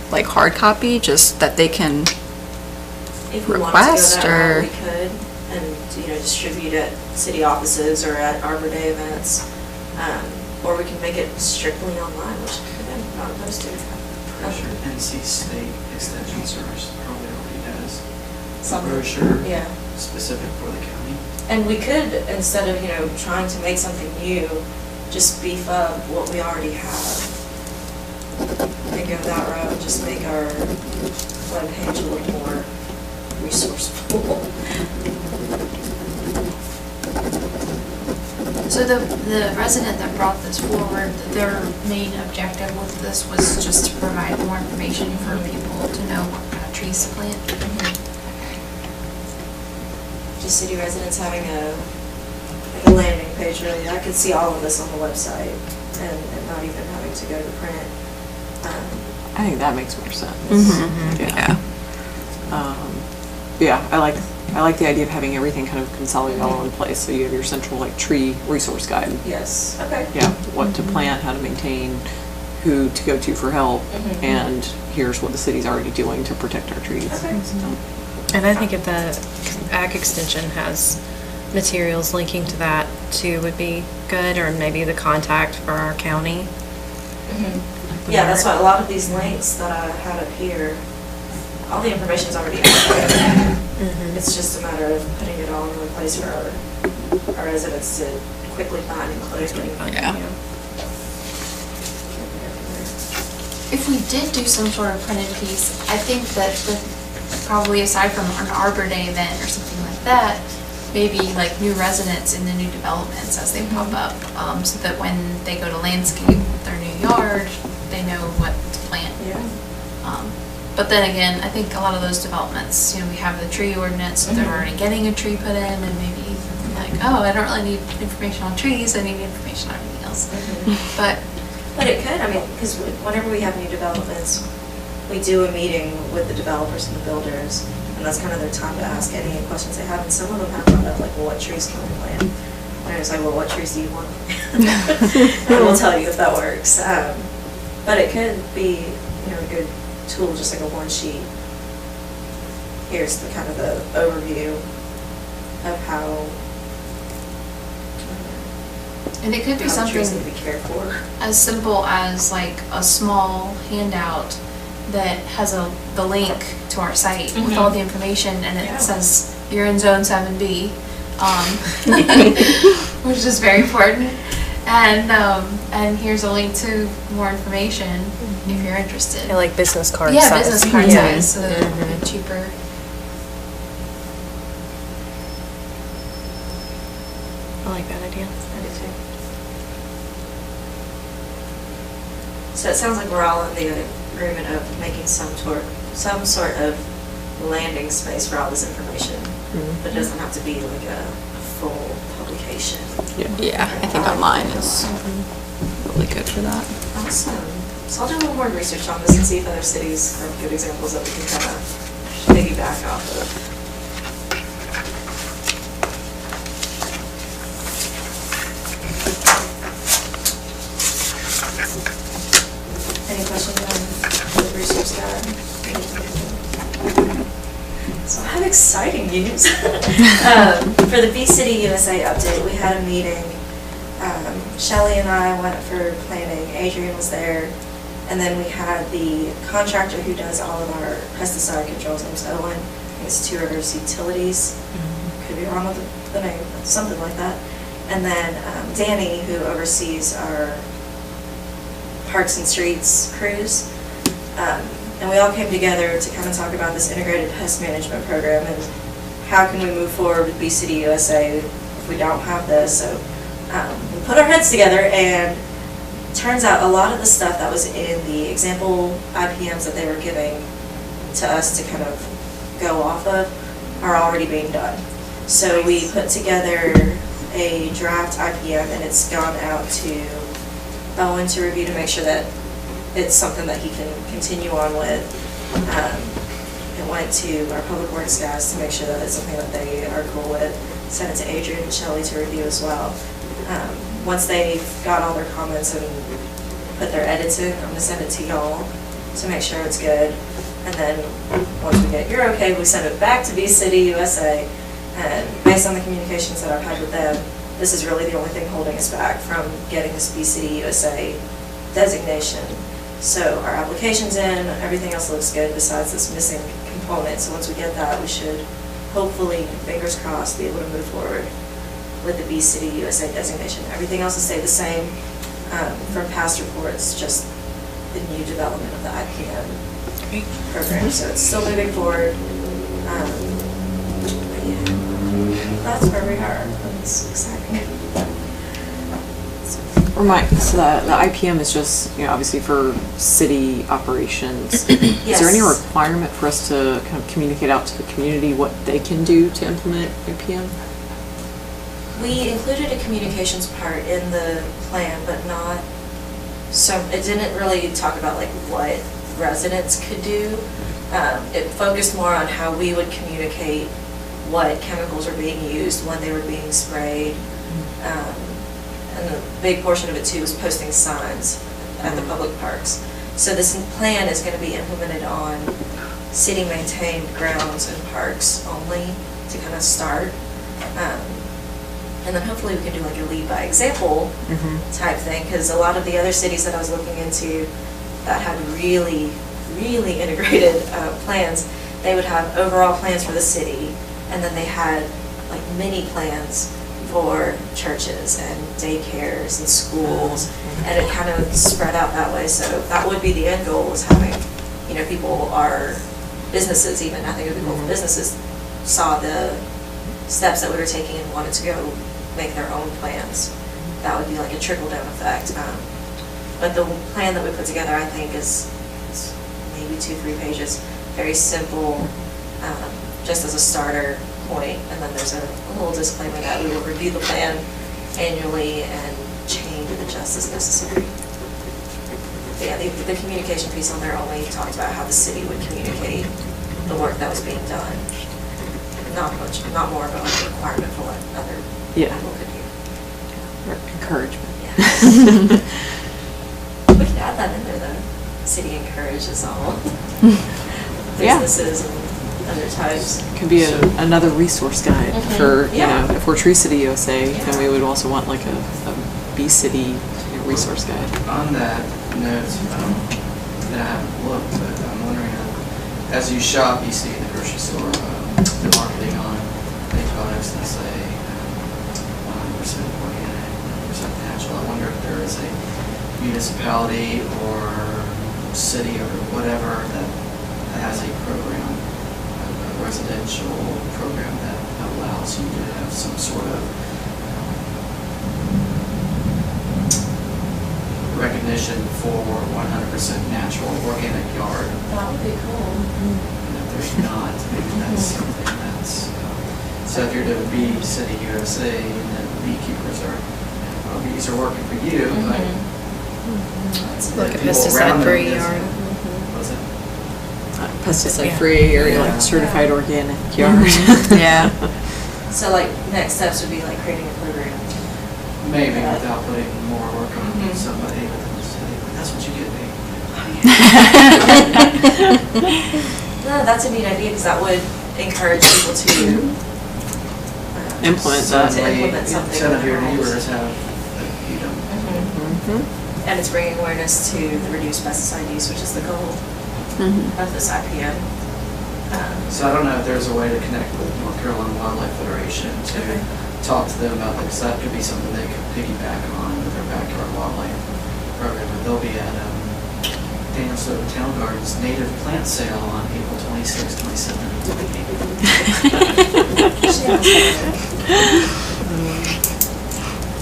like hard copy, just that they can If we request, wanted to go that or- route, we could, and distribute at city offices or at Arbor Day events, or we can make it strictly online, which I'm not opposed to. Brochure, NC State Extension Service probably already has a Some- brochure Yeah, specific for the county. and we could, instead of trying to make something new, just beef up what we already have. And go that route, just make our webpage a little more resourceful. So the resident that brought this forward, their main objective with this was just to provide more information for people to know what kind of trees to plant. Okay. just city residents having like a landing page, really. I could see all of this on the website and not even having to go to print. I think that makes more sense. Yeah. Yeah, I like the idea of having everything kind of consolidated all in place. So you have your central like tree resource guide. Yes, okay. Yeah, what to plant, how to maintain, who to go to for help, and here's what the city's already doing to protect our trees. Okay. And I think if the Ag Extension has materials linking to that too would be good, or maybe the contact for our county. Yeah, that's why a lot of these links that I had up here, all the information's already out there. It's just a matter of putting it all in one place for our residents to quickly find and click. Yeah. If we did do some sort of printed piece, I think that probably aside from an Arbor Day event or something like that, maybe like new residents in the new developments as they pop up, so that when they go to landscape their new yard, they know what to plant. Yeah. But then again, I think a lot of those developments, we have the tree ordinance, so they're already getting a tree put in, and maybe like, oh, I don't really need information on trees, I need information on everything else. But it could, because whenever we have new developments, we do a meeting with the developers and the builders, and that's kind of their time to ask any questions they have, and some of them have brought up, like, well, what trees can we plant? And I was like, well, what trees do you want? And we'll tell you if that works. But it could be, a good tool, just like a one sheet. Here's the kind of the overview of how And it could be how the trees something need to be cared for. as simple as like a small handout that has the link to our site with all the information, and it says you're in zone 7B, which is very important. And here's a link to more information if you're interested. And like business card Yeah, size. business card size, so that it'll be cheaper. I like that idea. I do too. So it sounds like we're all in the agreement of making some sort of landing space for all this information, but it doesn't have to be like a full publication. Yeah, I think online is really good for that. Awesome. So I'll do a little more research on this and see if other cities have good examples that we can kind of piggyback off of. Any questions on the research guide? So I have exciting news. For the Bee City USA update, we had a meeting. Shelly and I went for planning. Adrian was there. And then we had the contractor who does all of our pesticide controls, name's Owen. I think it's Two Rivers Utilities. Could be wrong with the name, but something like that. And then Danny, who oversees our Parks and Streets crews. And we all came together to kind of talk about this integrated pest management program and how can we move forward with Bee City USA if we don't have this. So we put our heads together, and turns out a lot of the stuff that was in the example IPMs that they were giving to us to kind of go off of are already being done. So we put together a draft IPM, and it's gone out to Owen to review to make sure that it's something that he can continue on with. It went to our public works guys to make sure that it's something that they are cool with. Sent it to Adrian and Shelly to review as well. Once they've got all their comments and put their edits in, I'm going to send it to y'all to make sure it's good. And then once we get your okay, we send it back to Bee City USA. And based on the communications that I've had with them, this is really the only thing holding us back from getting this Bee City USA designation. So our application's in, everything else looks good besides this missing component. So once we get that, we should hopefully, fingers crossed, be able to move forward with the Bee City USA designation. Everything else will stay the same from past reports, just the new development of the IPM program. So it's still moving forward. But yeah, that's where we are. It's exciting. So the IPM is just, obviously for city operations. Is there any Yes. requirement for us to kind of communicate out to the community what they can do to implement IPM? We included a communications part in the plan, but not, so it didn't really talk about like what residents could do. It focused more on how we would communicate what chemicals are being used, when they were being sprayed. And a big portion of it too was posting signs at the public parks. So this plan is going to be implemented on city maintained grounds and parks only to kind of start. And then hopefully we can do like a lead by example type thing, because a lot of the other cities that I was looking into that had really, really integrated plans, they would have overall plans for the city, and then they had like mini plans for churches and daycares and schools, and it kind of spread out that way. So that would be the end goal, was having, people are, businesses even, I think it would be cool for businesses, saw the steps that we were taking and wanted to go make their own plans. That would be like a trickle-down effect. But the plan that we put together, I think, is maybe 2-3 pages, very simple, just as a starter point. And then there's a little disclaimer that we will review the plan annually and change and adjust as necessary. But yeah, the communication piece on there only talked about how the city would communicate the work that was being done. Not more of a requirement for what other people could do. Encouragement. Yeah. We could add that in there, though. City encourages all businesses and other types. Could be another resource guide for, Yeah. if we're Tree City USA, then we would also want like a Bee City resource guide. On that note, that I haven't looked, but I'm wondering, as you shop, you see in the grocery store, the marketing on any products that say 100% organic, 100% natural. I wonder if there is a municipality or city or whatever that has a program, a residential program that allows you to have some sort of recognition for 100% natural organic yard. That would be cool. And if there's not, maybe that's something that's, so if you're to Bee City USA and the beekeepers are, well, bees are working for you, but. Like a people around them pesticide-free is- yard. Was it? Pesticide-free or Yeah. like certified organic yard. Yeah. So like next steps would be like creating a program. Maybe without putting more work on somebody within the city, but that's what you get, No, that's a neat idea, because that would encourage people to Implement to that. implement something. Some of your in their homes. neighbors have, you know, And it's bringing awareness to the reduced pesticide use, which is the goal of this IPM. so I don't know if there's a way to connect with North Carolina Wildlife Federation to Okay. talk to them about that, because that could be something they could piggyback on with their backyard wildlife program. But they'll be at Daniel Soda Town Gardens native plant sale on April 26th, 27th, and 28th.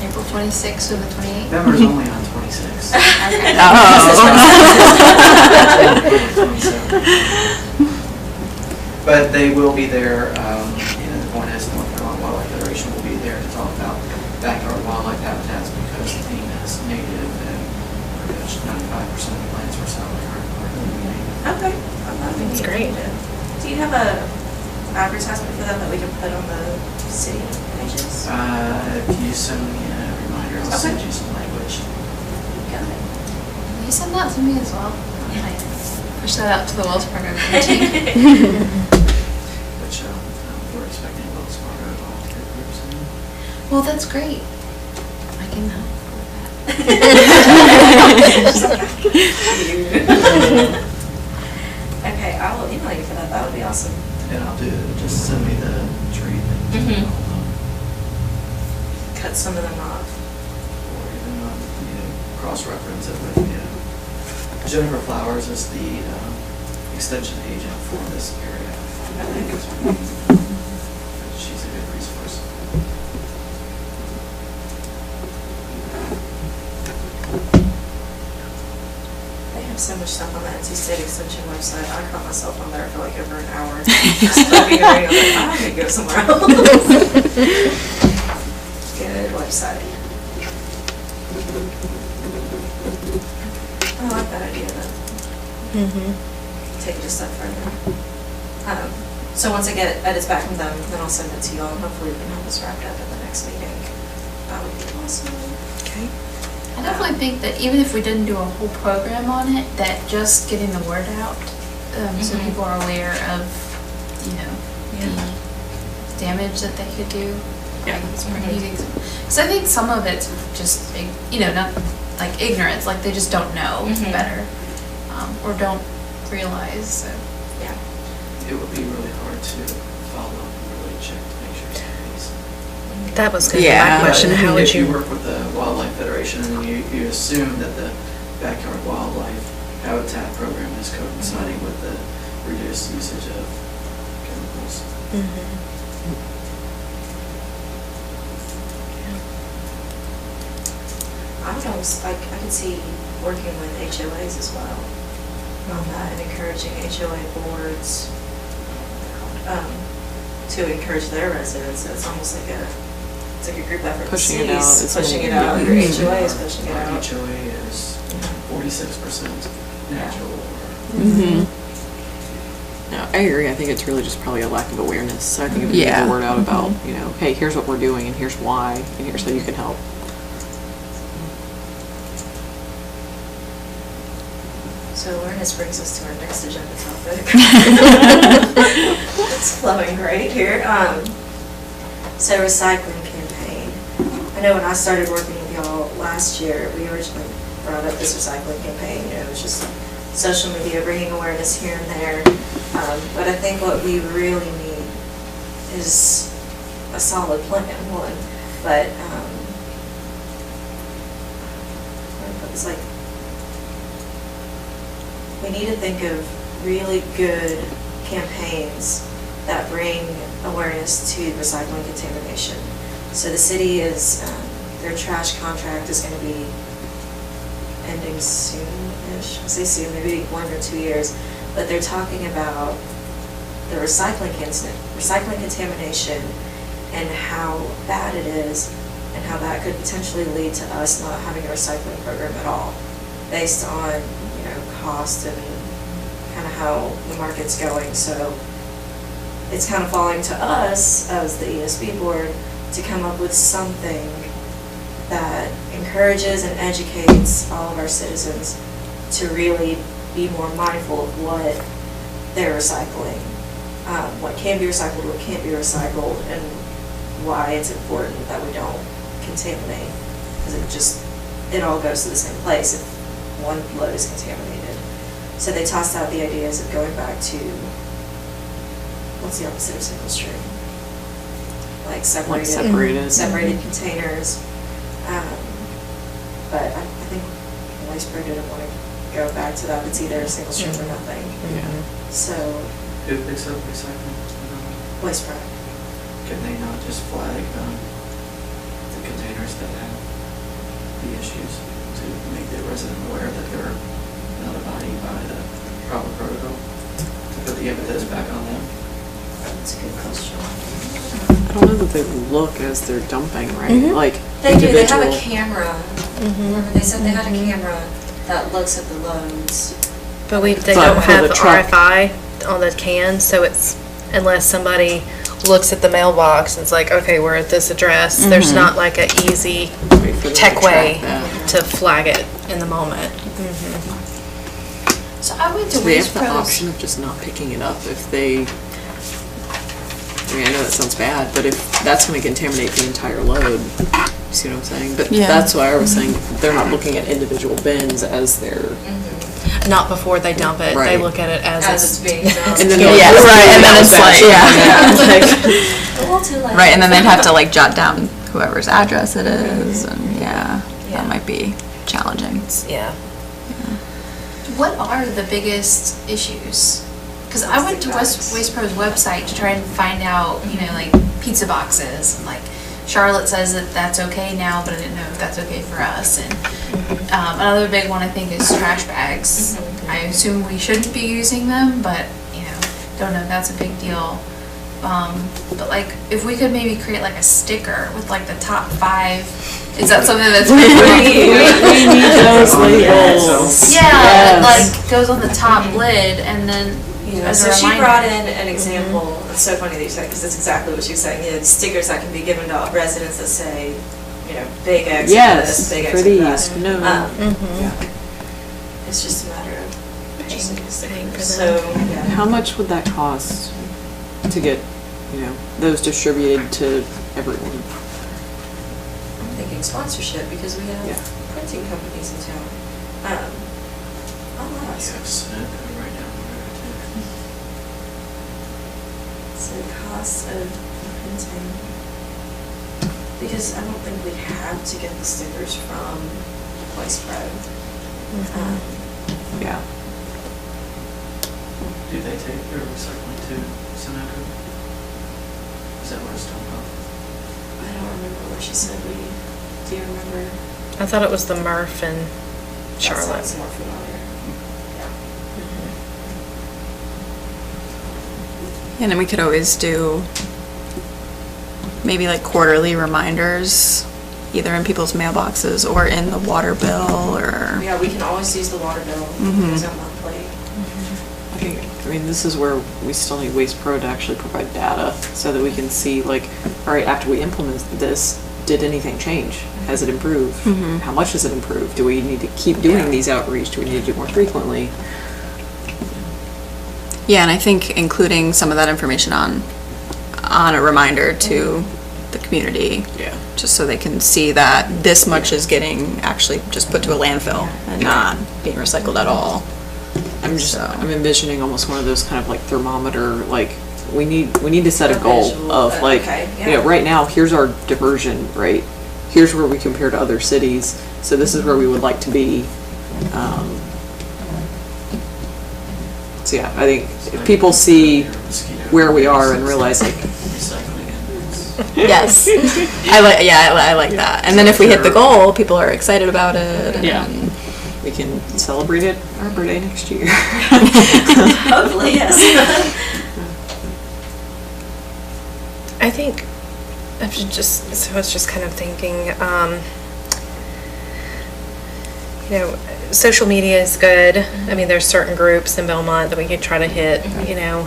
April 26th or the 28th? Denver's only on 26. Okay. But they will be there, the point is North Carolina Wildlife Federation will be there to talk about backyard wildlife habitats, because the theme is native and pretty much 95% of the plants we're selling are native. Okay. That's great. Do you have a advertisement for that we can put on the city pages? If you send me a reminder, I'll send you some language. Got it. Will you send that to me as well? Yeah. Push that out to the Wells Fargo community. Which we're expecting Wells Fargo volunteer groups in. Well, that's great. I can help with Okay, I will email you for that. That would be awesome. And I'll just send me the tree thing. Cut some of them off. Or even, cross-reference it with, Jennifer Flowers is the extension agent for this area. I think she's a good resource. website. I caught myself on there for like over an hour. Just looking at it, I'm like, I'm gonna go somewhere else. Good website. I like that idea though. Take it a step further. So once I get edits back from them, then I'll send it to you all, and hopefully we can have this wrapped up at the next meeting. That would be awesome. Okay. I definitely think that even if we didn't do a whole program on it, that just getting the word out, so people are aware of, you know, the damage that they could do. Yeah. Because I think some of it's just, you know, not like ignorance, like they just don't know better, or don't realize, so. Yeah. It would be really hard to follow up and really check to make sure somebody's. That was going to be Yeah. my question. How would If you you? work with the Wildlife Federation and you assume that the backyard wildlife habitat program is coinciding with the reduced usage of chemicals. I would almost, like, I could see working with HOAs as well on that and encouraging HOA boards to encourage their residents. So it's almost like it's like a group effort. Pushing it The out city's is pushing it more- out. Your HOA is pushing it Our out. HOA is 46% natural or. No, I agree. I think it's really just probably a lack of awareness. So I think if you get Yeah. the word out about, you know, hey, here's what we're doing and here's why and here's how you can help. So awareness brings us to our next agenda topic. It's flowing great here. So recycling campaign. I know when I started working with y'all last year, we originally brought up this recycling campaign. You know, it was just social media bringing awareness here and there. But I think what we really need is a solid plan, one. But it's like, we need to think of really good campaigns that bring awareness to recycling contamination. So the city is, their trash contract is going to be ending soon-ish. I say soon, maybe 1 or 2 years. But they're talking about the recycling contamination and how bad it is and how that could potentially lead to us not having a recycling program at all based on, you know, cost and kind of how the market's going. So it's kind of falling to us as the ESB board to come up with something that encourages and educates all of our citizens to really be more mindful of what they're recycling, what can be recycled, what can't be recycled, and why it's important that we don't contaminate, because it all goes to the same place if one load is contaminated. So they tossed out the ideas of going back to, what's the opposite of single stream? Like separated containers. But I think Waste Pro didn't want to go back to that. It's either a single stream or nothing. Yeah. So Who picks up recycling? Waste Pro. Can they not just flag the containers that have the issues to make the resident aware that they're not abiding by the proper protocol? To put the impetus back on them? That's a good question. I don't know that they look as they're dumping, right? Like They do. They have a individual- camera. Remember, they said they had a camera that looks at the loads. But they But don't for have the truck. RFI on the can, so it's, unless somebody looks at the mailbox and it's like, okay, we're at this address, there's not like a easy Wait for them to tech way track that. to flag it in the moment. So I went to Do they have Waste the Pros. option of just not picking it up if they, I mean, I know that sounds bad, but if that's going to contaminate the entire load, you see what I'm saying? But Yeah. that's why I was saying they're not looking at individual bins as their, Not before they dump it, they Right. look at it as As it's being done. and then Yeah, they'll- right, and then it's like, A little too late. Right, and then they'd have to like jot down whoever's address it is, and yeah, Yeah. that might be challenging. Yeah. What are the biggest issues? Because I went to Waste Pro's website to try and find out, you know, like pizza boxes, and like Charlotte says that that's okay now, but I didn't know if that's okay for us. And another big one I think is trash bags. I assume we shouldn't be using them, but, you know, don't know, that's a big deal. But like, if we could maybe create like a sticker with like the top 5, is that something that's We need those labels. Yeah, Yes. it like goes on the top lid and then Yeah, as so a she reminder. brought in an example, it's so funny that you said, because that's exactly what she was saying, you know, stickers that can be given to residents that say, you know, big X for Yes, this, big X for for these. that. No. Yeah. It's just a matter of purchasing the paying for stickers, them. so, yeah. How much would that cost to get, you know, those distributed to everyone? I'm thinking sponsorship, because we have Yeah. printing companies in town. I'll ask. Yes, right now. So cost of printing, because I don't think we have to get the stickers from Place Pro. Yeah. Do they take their recycling to Sunoco? Is that where it's done from? I don't remember what she said, do you remember? I thought it was the Murph and That Charlotte. sounds more familiar. And then we could always do maybe like quarterly reminders, either in people's mailboxes or in the water bill or. Yeah, we can always use the water bill, Mhm. use that monthly. I mean, this is where we still need Waste Pro to actually provide data so that we can see, like, all right, after we implement this, did anything change? Has it improved? Mhm. How much has it improved? Do we need to keep doing these outreach? Do we need to do it more frequently? Yeah, and I think including some of that information on a reminder to the community. Yeah. Just so they can see that this much is getting actually just put to a landfill and not being recycled at all. I'm envisioning almost one of those kind of like thermometer, like, we need to set a A goal visual, of like, okay, you know, yeah. right now, here's our diversion rate. Here's where we compare to other cities. So this is where we would like to be. So yeah, I think if people see where we are and realize like, Recycling it. Yes. I like that. And then if we hit the goal, people are excited about it. Yeah. we can celebrate it Arbor Day next year. Hopefully, yes. I think I was just kind of thinking, you know, social media is good. I mean, there's certain groups in Belmont that we could try to hit, you know,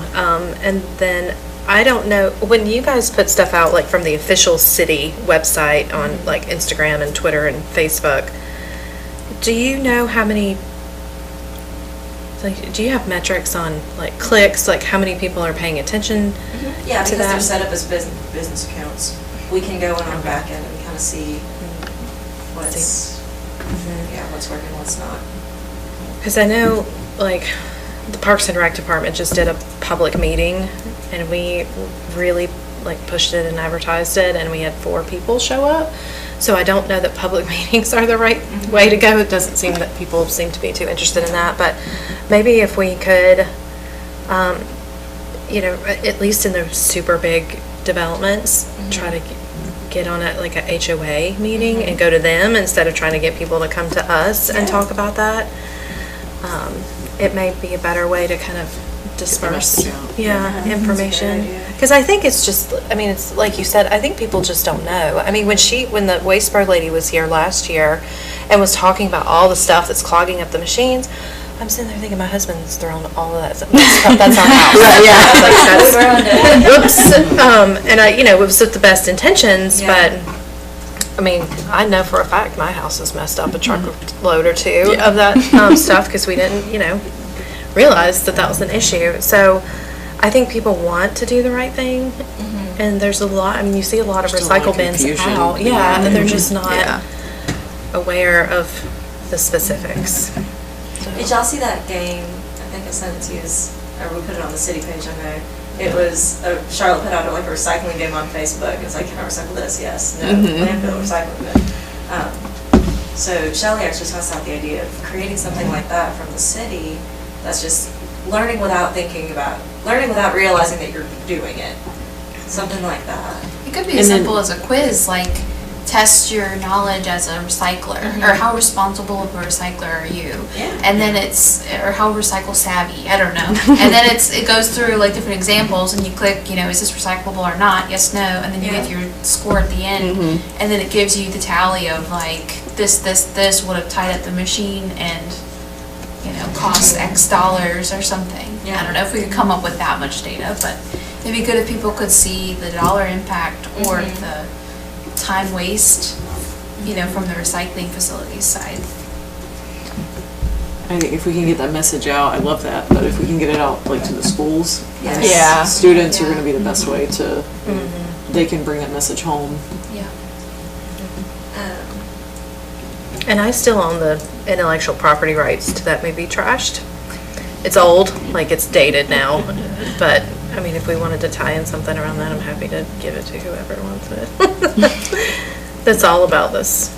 and then I don't know, when you guys put stuff out like from the official city website on like Instagram and Twitter and Facebook, do you know how many, like, do you have metrics on like clicks, like how many people are paying attention? Yeah, to because they're that? set up as business accounts. We can go in our back end and kind of see what's, what's working, what's not. Because I know, like, the Parks and Rec Department just did a public meeting, and we really, like, pushed it and advertised it, and we had 4 people show up. So I don't know that public meetings are the right way to go. It doesn't seem that people seem to be too interested in that, but maybe if we could, you know, at least in the super big developments, try to get on a HOA meeting and go to them instead of trying to get people to come to us and talk about that. It may be a better way to kind of disperse, message out. information. That's a good idea. Because I think it's just, I mean, it's like you said, I think people just don't know. I mean, when the Waste Pro lady was here last year and was talking about all the stuff that's clogging up the machines, I'm sitting there thinking my husband's thrown all of that stuff. That's our house. Whoops. And I, you know, it was with the best intentions, but I mean, I know for a fact my house is messed up a truckload or two of that stuff because we didn't, you know, realize that was an issue. So I think people want to do the right thing, and there's a lot. I mean, you see a lot of Just a lot recycle of bins confusion. out. Yeah, and they're just not Yeah. aware of the specifics. Did y'all see that game? I think I sent it to you, or we put it on the city page, I know. It was, Charlotte put out like a recycling game on Facebook. It's like, can I recycle this? Yes, no, landfill recycling bin. So Shelley actually tossed out the idea of creating something like that from the city that's just learning without realizing that you're doing it. Something like that. It could be as simple as a quiz, like, test your knowledge as a recycler, or how responsible of a recycler are you? Yeah. And then or how recycle savvy, I don't know. And then it goes through like different examples, and you click, is this recyclable or not? Yes, no, and then you get your score at the end, and then it gives you the tally of like this would have tied up the machine and cost X dollars or something. I don't know if we could come up with that much data, but it'd be good if people could see the dollar impact or the time waste, from the recycling facilities side. I think if we can get that message out, I love that, but if we can get it out like to the schools, Yes. Yeah. students are gonna be the best way to, they can bring that message home. Yeah. And I still own the intellectual property rights to that may be trashed. It's old, like it's dated now, but I mean, if we wanted to tie in something around that, I'm happy to give it to whoever wants it. That's all about this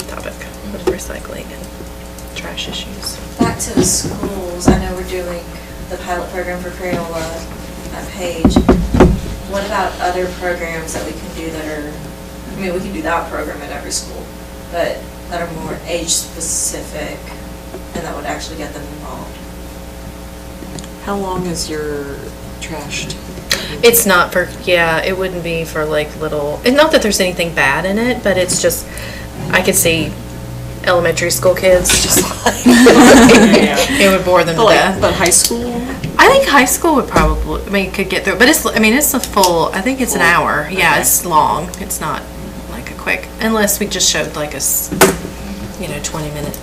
topic of recycling and trash issues. Back to the schools, I know we're doing the pilot program for Crayola at Page. What about other programs that we can do that are, we can do that program at every school, but that are more age specific and that would actually get them involved? How long is your trashed? It's not for, it wouldn't be for like little, and not that there's anything bad in it, but it's just, I could see elementary school kids just like, it would bore them to death. But high school? I think high school would probably, could get through, but it's a full, I think it's an hour. Yeah, Okay. it's long. It's not like a quick, unless we just showed like a 20-minute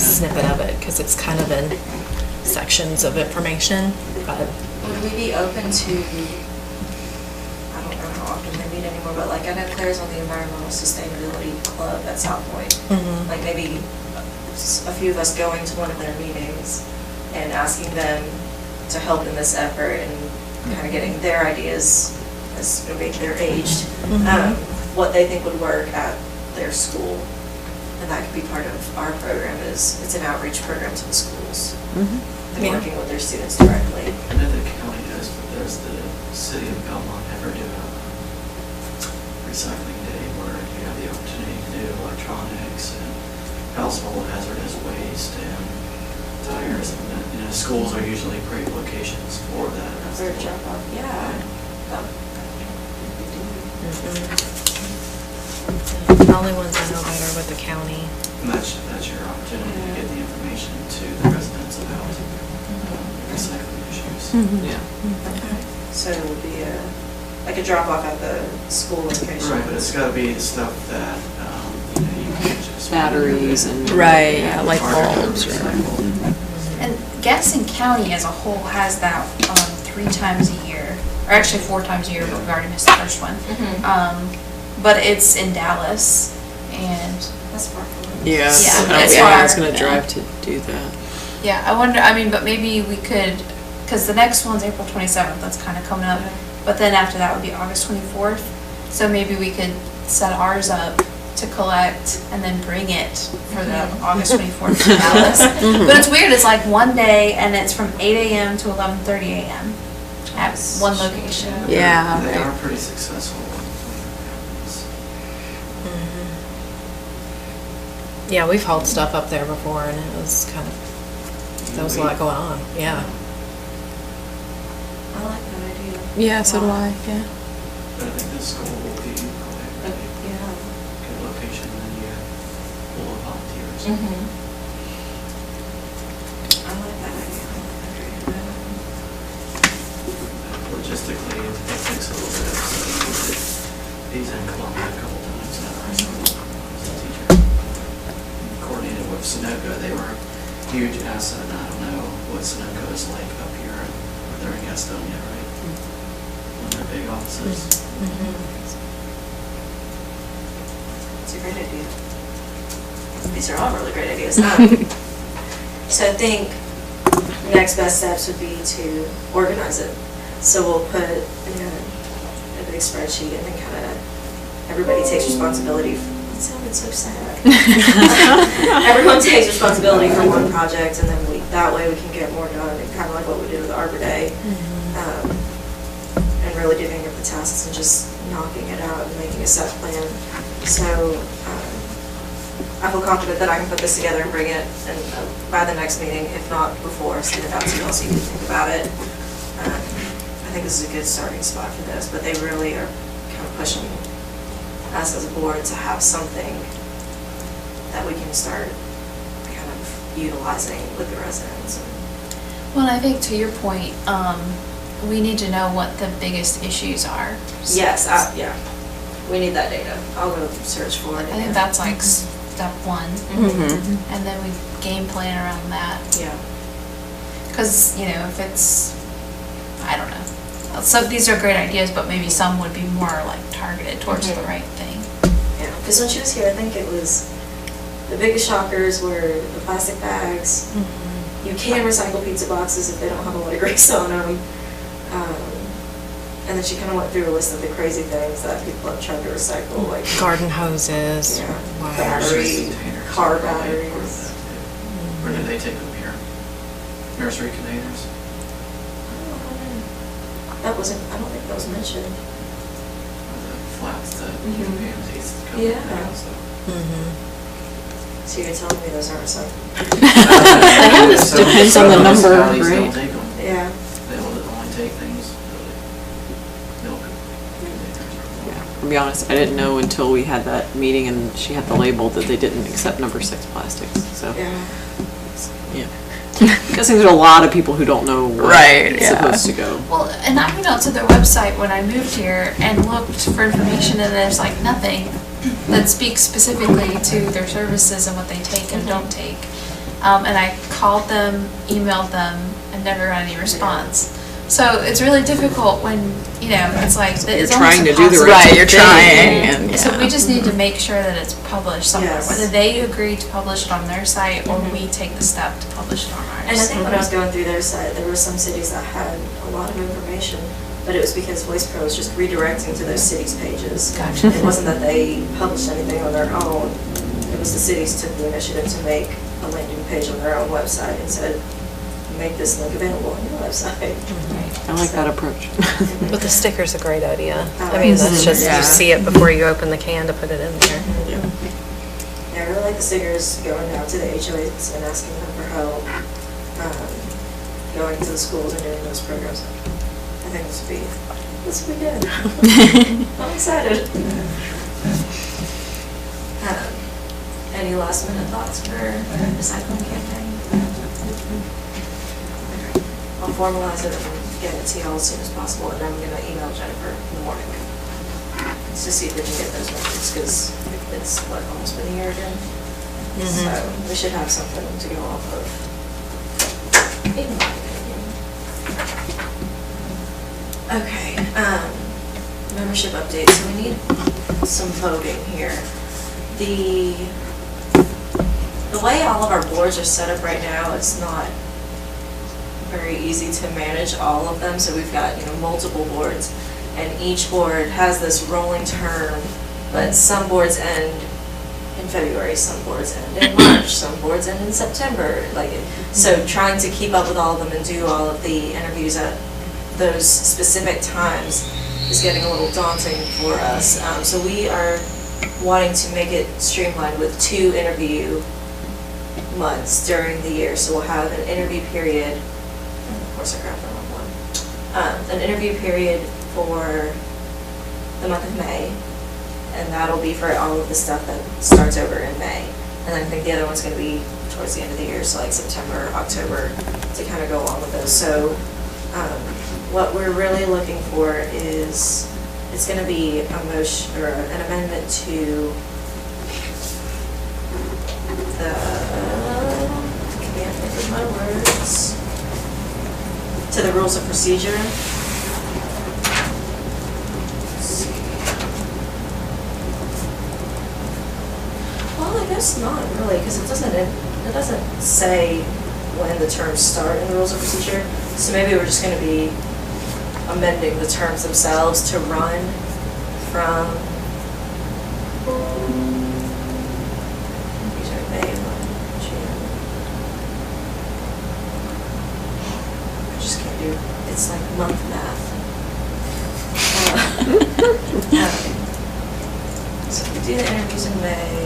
snippet of it, because it's kind of in sections of information, but. Would we be open to, I don't know how often they meet anymore, but like I know Claire's on the Environmental Sustainability Club at South Point. Like maybe a few of us going to one of their meetings and asking them to help in this effort and kind of getting their ideas, as maybe they're aged, what they think would work at their school. And that could be part of our program, it's an outreach program to the schools. And working with their students directly. I know the county does, but does the city of Belmont ever do a recycling day where you have the opportunity to do electronics and household hazardous waste and tires? And schools are usually great locations for that. For a drop off, yeah. The only ones I know about are with the county. And that's your opportunity to get the information to the residents about recycling issues. Yeah. So it would be like a drop off at the school location. Right, but it's got to be the stuff that you can't just Batteries and. Right, yeah, light Hard to bulbs. recycle. And Gaston County as a whole has that 3 times a year, or actually 4 times a year, but we already missed the first one. But it's in Dallas, and That's far from us. Yeah. it's I was far. gonna drive to do that. yeah, I wonder, but maybe we could, because the next one's April 27th, that's kind of coming up. But then after that would be August 24th. So maybe we could set ours up to collect and then bring it for the August 24th to Dallas. But it's weird, it's like one day and it's from 8 a.m. to 11:30 a.m. at one location. Yeah. They are pretty successful. Yeah, we've hauled stuff up there before, and it was there was a lot going on, yeah. I like that idea. Yeah, so do I, yeah. But I think the school will be probably a really Yeah. good location, and then you have full of volunteers. I like that idea. Logistically, it takes a little bit of, he's in Columbia a couple times now, so as a teacher. Coordinated with Sunoco, they were a huge asset, and I don't know what Sunoco is like up here, they're in Gastonia, right? One of their big offices. It's a great idea. These are all really great ideas. So I think next best steps would be to organize it. So we'll put a big spreadsheet and then kind of everybody takes responsibility. It sounded so sad. Everyone takes responsibility for one project, and then that way we can get more done, and kind of like what we did with Arbor Day. And really giving up the tasks and just knocking it out and making a set plan So I feel confident that I can put this together and bring it and by the next meeting, if not before, send it out to you all so you can think about it. I think this is a good starting spot for this, but they really are kind of pushing us as a board to have something that we can start kind of utilizing with the residents. Well, and I think to your point, we need to know what the biggest issues are. Yes, yeah, we need that data. I'll go search for it. I think that's like step one. Mm-hmm. And then we game plan around that. Yeah. Because, you know, if it's, I don't know. So these are great ideas, but maybe some would be more like targeted towards the right thing. Yeah, because when she was here, I think it was, the biggest shockers were the plastic bags. You can recycle pizza boxes if they don't have a lot of grease on them. And then she kind of went through a list of the crazy things that people have tried to recycle, like Garden hoses, yeah, wires. battery, Containers. car Or batteries. Where do they take them here? Nursery containers? That wasn't, I don't think that was mentioned. Or the flats that Mhm. PMTs come in Yeah. and also. So you're telling me those aren't recycled? It depends on the number, Municipalities don't right? take them. Yeah. They will only take things, really, milk containers. Yeah, to be honest, I didn't know until we had that meeting and she had the label that they didn't accept number 6 plastics, so. Yeah. Yeah. I'm guessing there's a lot of people who don't know where Right, it's yeah. supposed to go. Well, and I went out to their website when I moved here and looked for information, and there's like nothing that speaks specifically to their services and what they take and don't take. And I called them, emailed them, and never got any response. So it's really difficult when, you know, it's like, it's You're almost trying to do the impossible. right You're thing. trying, and So we yeah. just need to make sure that it's published somewhere, Yes. whether they agree to publish it on their site or we take the step to publish it on ours. And I think when I was going through their site, there were some cities that had a lot of information, but it was because Voice Pro was just redirecting to those cities' pages. Gotcha. It wasn't that they published anything on their own. It was the cities took the initiative to make a landing page on their own website and said, make this link available on your website. I like that approach. But the sticker's a great idea. Oh, I mean, that's just, Yeah. you see it before you open the can to put it in there. Yeah, I really like the stickers going out to the HOAs and asking them for help, going to the schools and doing those programs. I think this would be good. I'm excited. Any last minute thoughts for the recycling campaign? I'll formalize it and get it to you all as soon as possible, and I'm gonna email Jennifer in the morning to see if we can get those records, because it's, what, almost been a year again? So we should have something to go off of, in my opinion. Okay, membership update, so we need some voting here. The way all of our boards are set up right now, it's not very easy to manage all of them, so we've got, you know, multiple boards, and each board has this rolling term, but some boards end in February, some boards end in March, some boards end in September, so trying to keep up with all of them and do all of the interviews at those specific times is getting a little daunting for us. So we are wanting to make it streamlined with 2 interview months during the year. So we'll have an interview period, of course I grabbed the wrong one, an interview period for the month of May, and that'll be for all of the stuff that starts over in May. And I think the other one's going to be towards the end of the year, so like September, October, to kind of go along with those. So what we're really looking for is, it's going to be a motion or an amendment to the, I can't think of my words, to the rules of procedure. Let's see. Well, I guess not really, because it doesn't say when the terms start in the rules of procedure. So maybe we're just going to be amending the terms themselves to run from May, June. I just can't do, it's like month math. So do the interviews in May,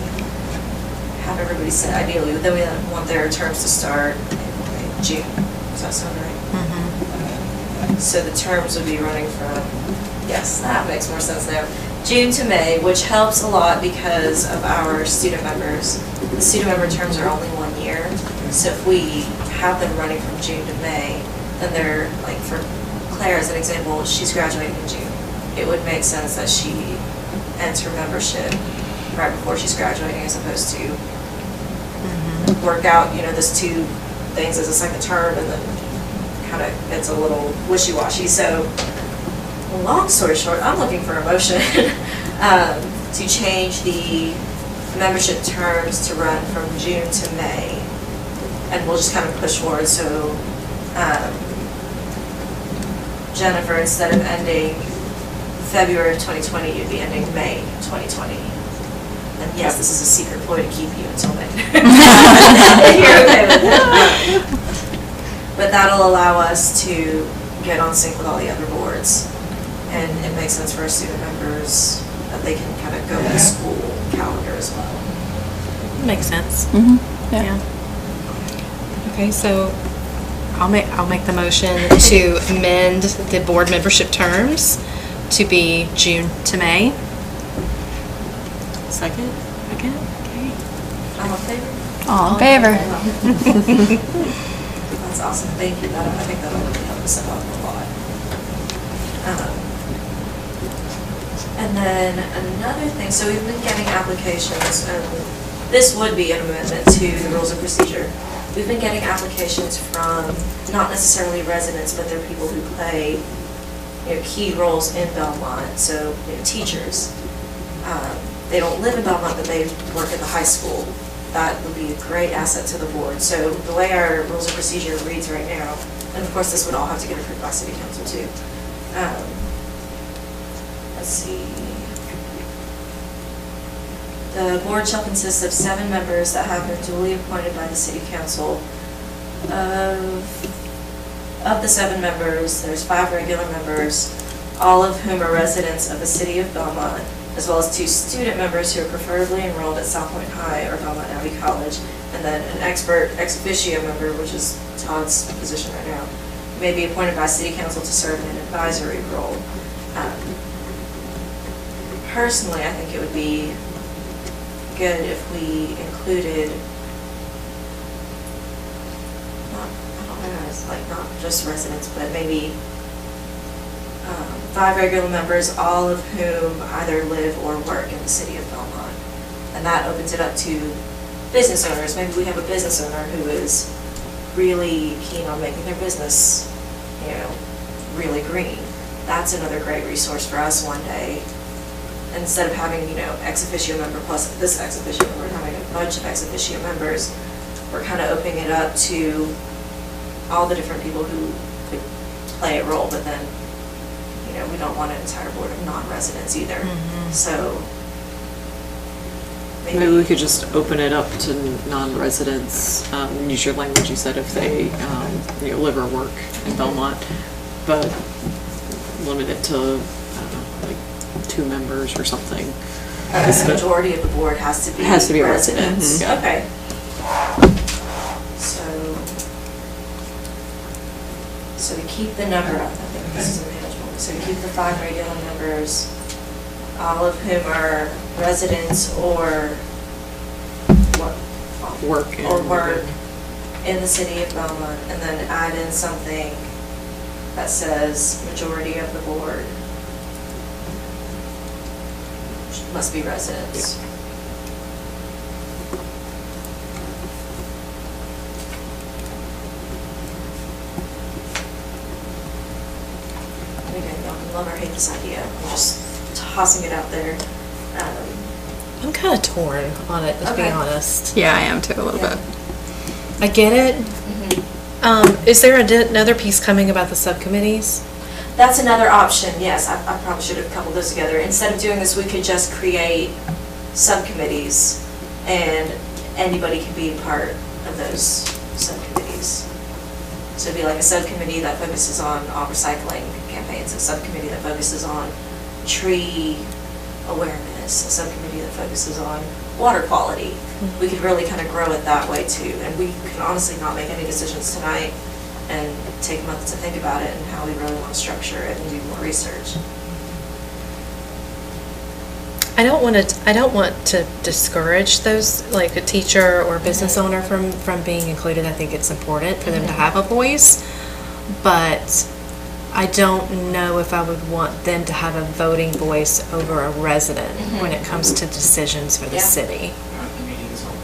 have everybody sit ideally, then we want their terms to start in June. Does that sound right? So the terms would be running from, yes, that makes more sense now, June to May, which helps a lot because of our student members. The student member terms are only 1 year, so if we have them running from June to May, then they're, like for Claire as an example, she's graduating in June. It would make sense that she ends her membership right before she's graduating as opposed to work out, this 2 things as a second term and then kind of it's a little wishy-washy. So long story short, I'm looking for a motion to change the membership terms to run from June to May. And we'll just kind of push forward. So Jennifer, instead of ending February of 2020, you'd be ending May 2020. And yes, this is a secret ploy to keep you until May. You're okay with that. But that'll allow us to get on sync with all the other boards. And it makes sense for our student members that they can kind of go with the school calendar as well. Makes sense. Yeah. Okay, so I'll make the motion to amend the board membership terms to be June to May. Second? Okay. All in favor? All in favor. That's awesome, thank you. I think that'll really help us out a lot. And then another thing, so we've been getting applications, and this would be an amendment to the rules of procedure. We've been getting applications from not necessarily residents, but they're people who play key roles in Belmont, so teachers. They don't live in Belmont, but they work at the high school. That would be a great asset to the board. So the way our rules of procedure reads right now, and of course this would all have to get approved by city council too. Let's see. The board shall consist of 7 members that have been duly appointed by the city council. Of the 7 members, there's 5 regular members, all of whom are residents of the city of Belmont, as well as 2 student members who are preferably enrolled at South Point High or Belmont Abbey College, and then an expert ex officio member, which is Todd's position right now, may be appointed by city council to serve in an advisory role. Personally, I think it would be good if we included, not just residents, but maybe 5 regular members, all of whom either live or work in the city of Belmont. And that opens it up to business owners. Maybe we have a business owner who is really keen on making their business, really green. That's another great resource for us one day. Instead of having, ex officio member plus this ex officio member, having a bunch of ex officio members, we're kind of opening it up to all the different people who could play a role, but then, we don't want an entire board of non-residents either. So Maybe we could just open it up to non-residents, use your language, you said if they live or work in Belmont, but limit it to, I don't know, like 2 members or something. The majority of the board has to be residents. Mm-hmm. Okay. So to keep the number, I think this is manageable. So to keep the 5 regular members, all of whom are residents or work in the city of Belmont, and then add in something that says majority of the board must be residents. Again, y'all can love or hate this idea. I'm just tossing it out there. I'm kind of torn on it, to be honest. Yeah, I am too, a little bit. I get it. Is there another piece coming about the subcommittees? That's another option, yes. I probably should have coupled those together. Instead of doing this, we could just create subcommittees, and anybody can be a part of those subcommittees. So it'd be like a subcommittee that focuses on recycling campaigns, a subcommittee that focuses on tree awareness, is a subcommittee that focuses on water quality. We could really kind of grow it that way too, and we can honestly not make any decisions tonight and take a month to think about it and how we really want to structure it and do more research. I don't want to discourage those, like a teacher or business owner from being included. I think it's important for them to have a voice, but I don't know if I would want them to have a voting voice over a resident when it comes to decisions for the city. The meeting is open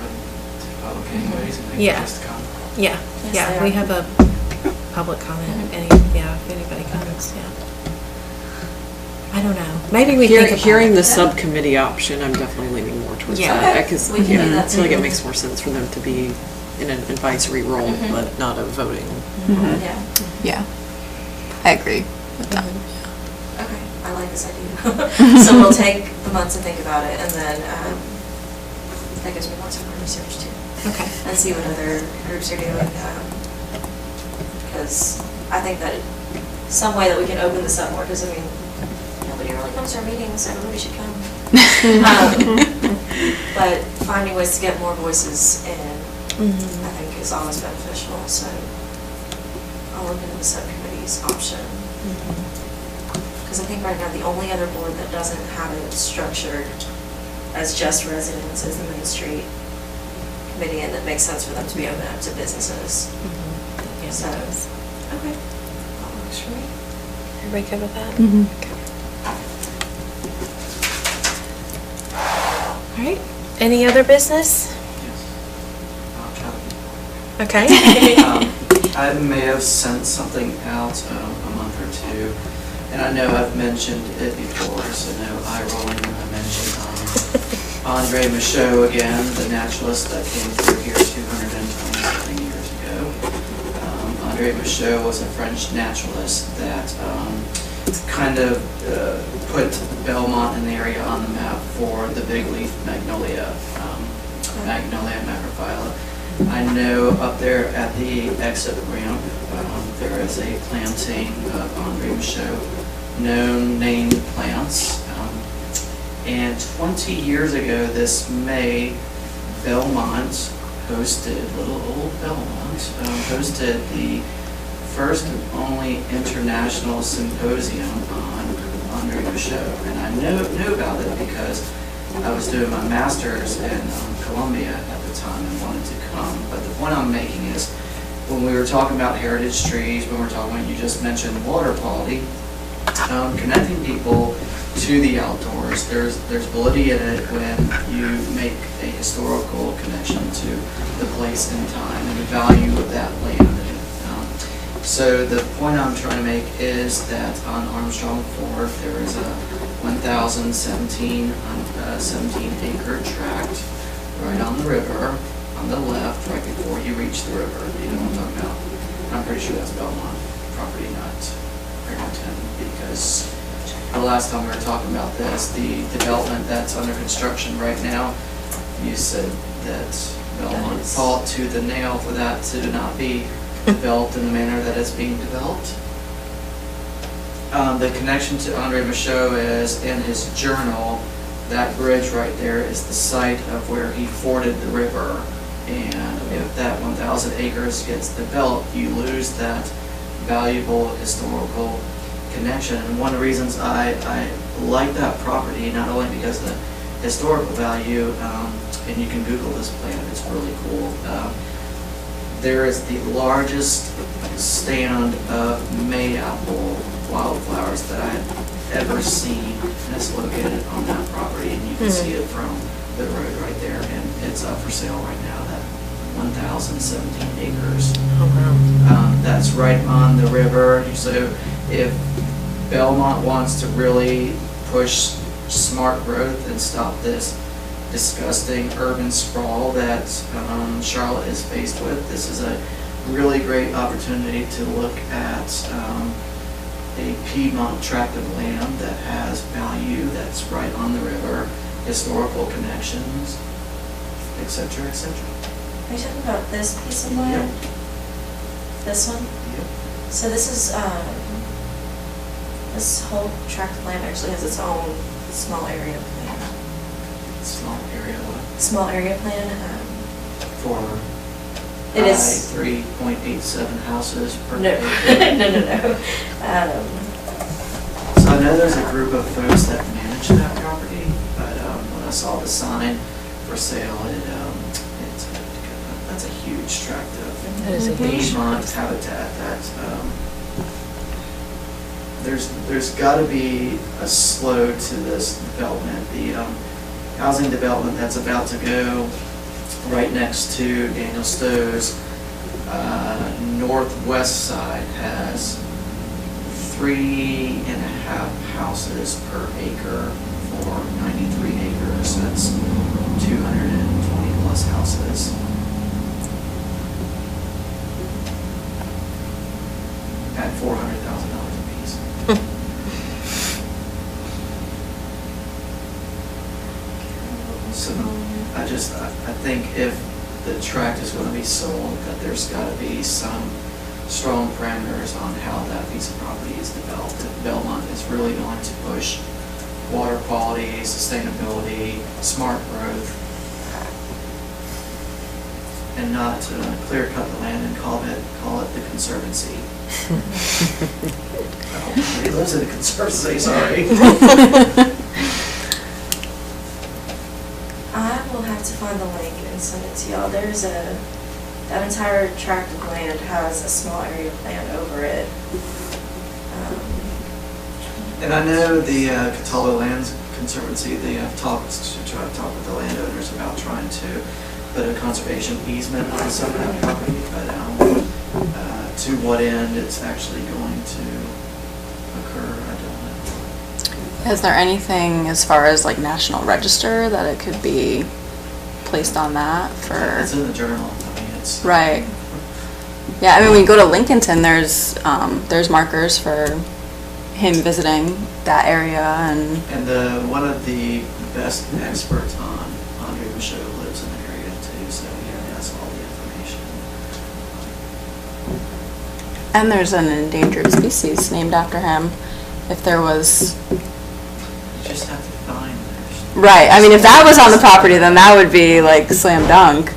to the public anyways, and they Yeah. can just come. Yeah, Yes, yeah, they we are. have a public comment, if anybody comes, yeah. I don't know, maybe we think about Hearing it. the subcommittee option, I'm definitely leaning more towards Yeah. that. Okay, Because, we can do yeah, that I feel like too. it makes more sense for them to be in an advisory role, but not a voting. Yeah, Yeah, I agree with that. okay, I like this idea. So we'll take the month to think about it, and then that gives me more time for research too. Okay. And see what other groups are doing. Because I think that some way that we can open this up more, because I mean, nobody really comes to our meetings, so everybody should come. But finding ways to get more voices in, I think is always beneficial, so I'll look into the subcommittee's option. Because I think right now, the only other board that doesn't have it structured as just residents is the Main Street Committee, and it makes sense for them to be open up to businesses. Yeah, So, it does. okay, that works for me. Everybody good with that? Mhm. Okay. All right, any other business? Yes. I'll try to be Okay. I may have sent something out a month or two, and I know I've mentioned it before, so no eye rolling when I mentioned Andre Michaud again, the naturalist that came through here 227 years ago. Andre Michaud was a French naturalist that kind of put Belmont and the area on the map for the big leaf magnolia, Magnolia macrophylla. I know up there at the exit ramp, there is a planting of Andre Michaud known named plants. And 20 years ago this May, Belmont hosted, little old Belmont, hosted the first and only international symposium on Andre Michaud. And I knew about it because I was doing my master's in Columbia at the time and wanted to come. But the point I'm making is, when we were talking about heritage trees, when we were talking about, you just mentioned water quality, connecting people to the outdoors, there's validity in it when you make a historical connection to the place and time and the value of that land. So the point I'm trying to make is that on Armstrong Ford, there is a 1,017 acre tract right on the river, on the left, right before you reach the river. You know what I'm talking about? I'm pretty sure that's Belmont property, not Barrington, because the last time we were talking about this, the development that's under construction right now, you said that Belmont fought tooth and nail for that to not be developed in the manner that it's being developed. The connection to Andre Michaud is in his journal. That bridge right there is the site of where he forded the river. And if that 1,000 acres gets developed, you lose that valuable historical connection. And one of the reasons I like that property, not only because of the historical value, and you can Google this plant, it's really cool. There is the largest stand of mayapple wildflowers that I've ever seen, and it's located on that property, and you can see it from the road right there, and it's up for sale right now, that 1,017 acres. Oh, wow. That's right on the river. So if Belmont wants to really push smart growth and stop this disgusting urban sprawl that Charlotte is faced with, this is a really great opportunity to look at a Piedmont tract of land that has value, that's right on the river, historical connections, etc., etc. Are you talking about this piece of land? Yep. This one? Yep. So this is, this whole tract of land actually has its own small area of land. Small area small area plan. for It is- 3.87 houses per No, acre. no. So I know there's a group of folks that manage that property, but when I saw the sign for sale, that's a huge tract of That is a huge Piedmont habitat that, there's gotta be a slow to this development. The housing development that's about to go right next to Daniel Stowe's northwest side has 3.5 houses per acre for 93 acres. That's 220 plus houses. At $400,000 apiece. So I think if the tract is going to be sold, that there's got to be some strong parameters on how that piece of property is developed. If Belmont is really going to push water quality, sustainability, smart growth, and not clear cut the land and call it the Conservancy. He lives in a Conservancy, sorry. I will have to find the link and send it to y'all. That entire tract of land has a small area plan over it. And I know the Catawba Lands Conservancy, they have talked to try to talk with the landowners about trying to put a conservation easement on some of that property, but to what end it's actually going to occur, I don't know. Is there anything as far as like National Register that it could be placed on that for? It's in the journal, I mean, it's. Right. Yeah, I mean, when you go to Lincolnton, there's markers for him visiting that area and. And one of the best experts on Andre Michaud lives in the area too, so he has all the information. And there's an endangered species named after him. If there was. You just have to find it. Right, I mean, if that was on the property, then that would be like slam dunk.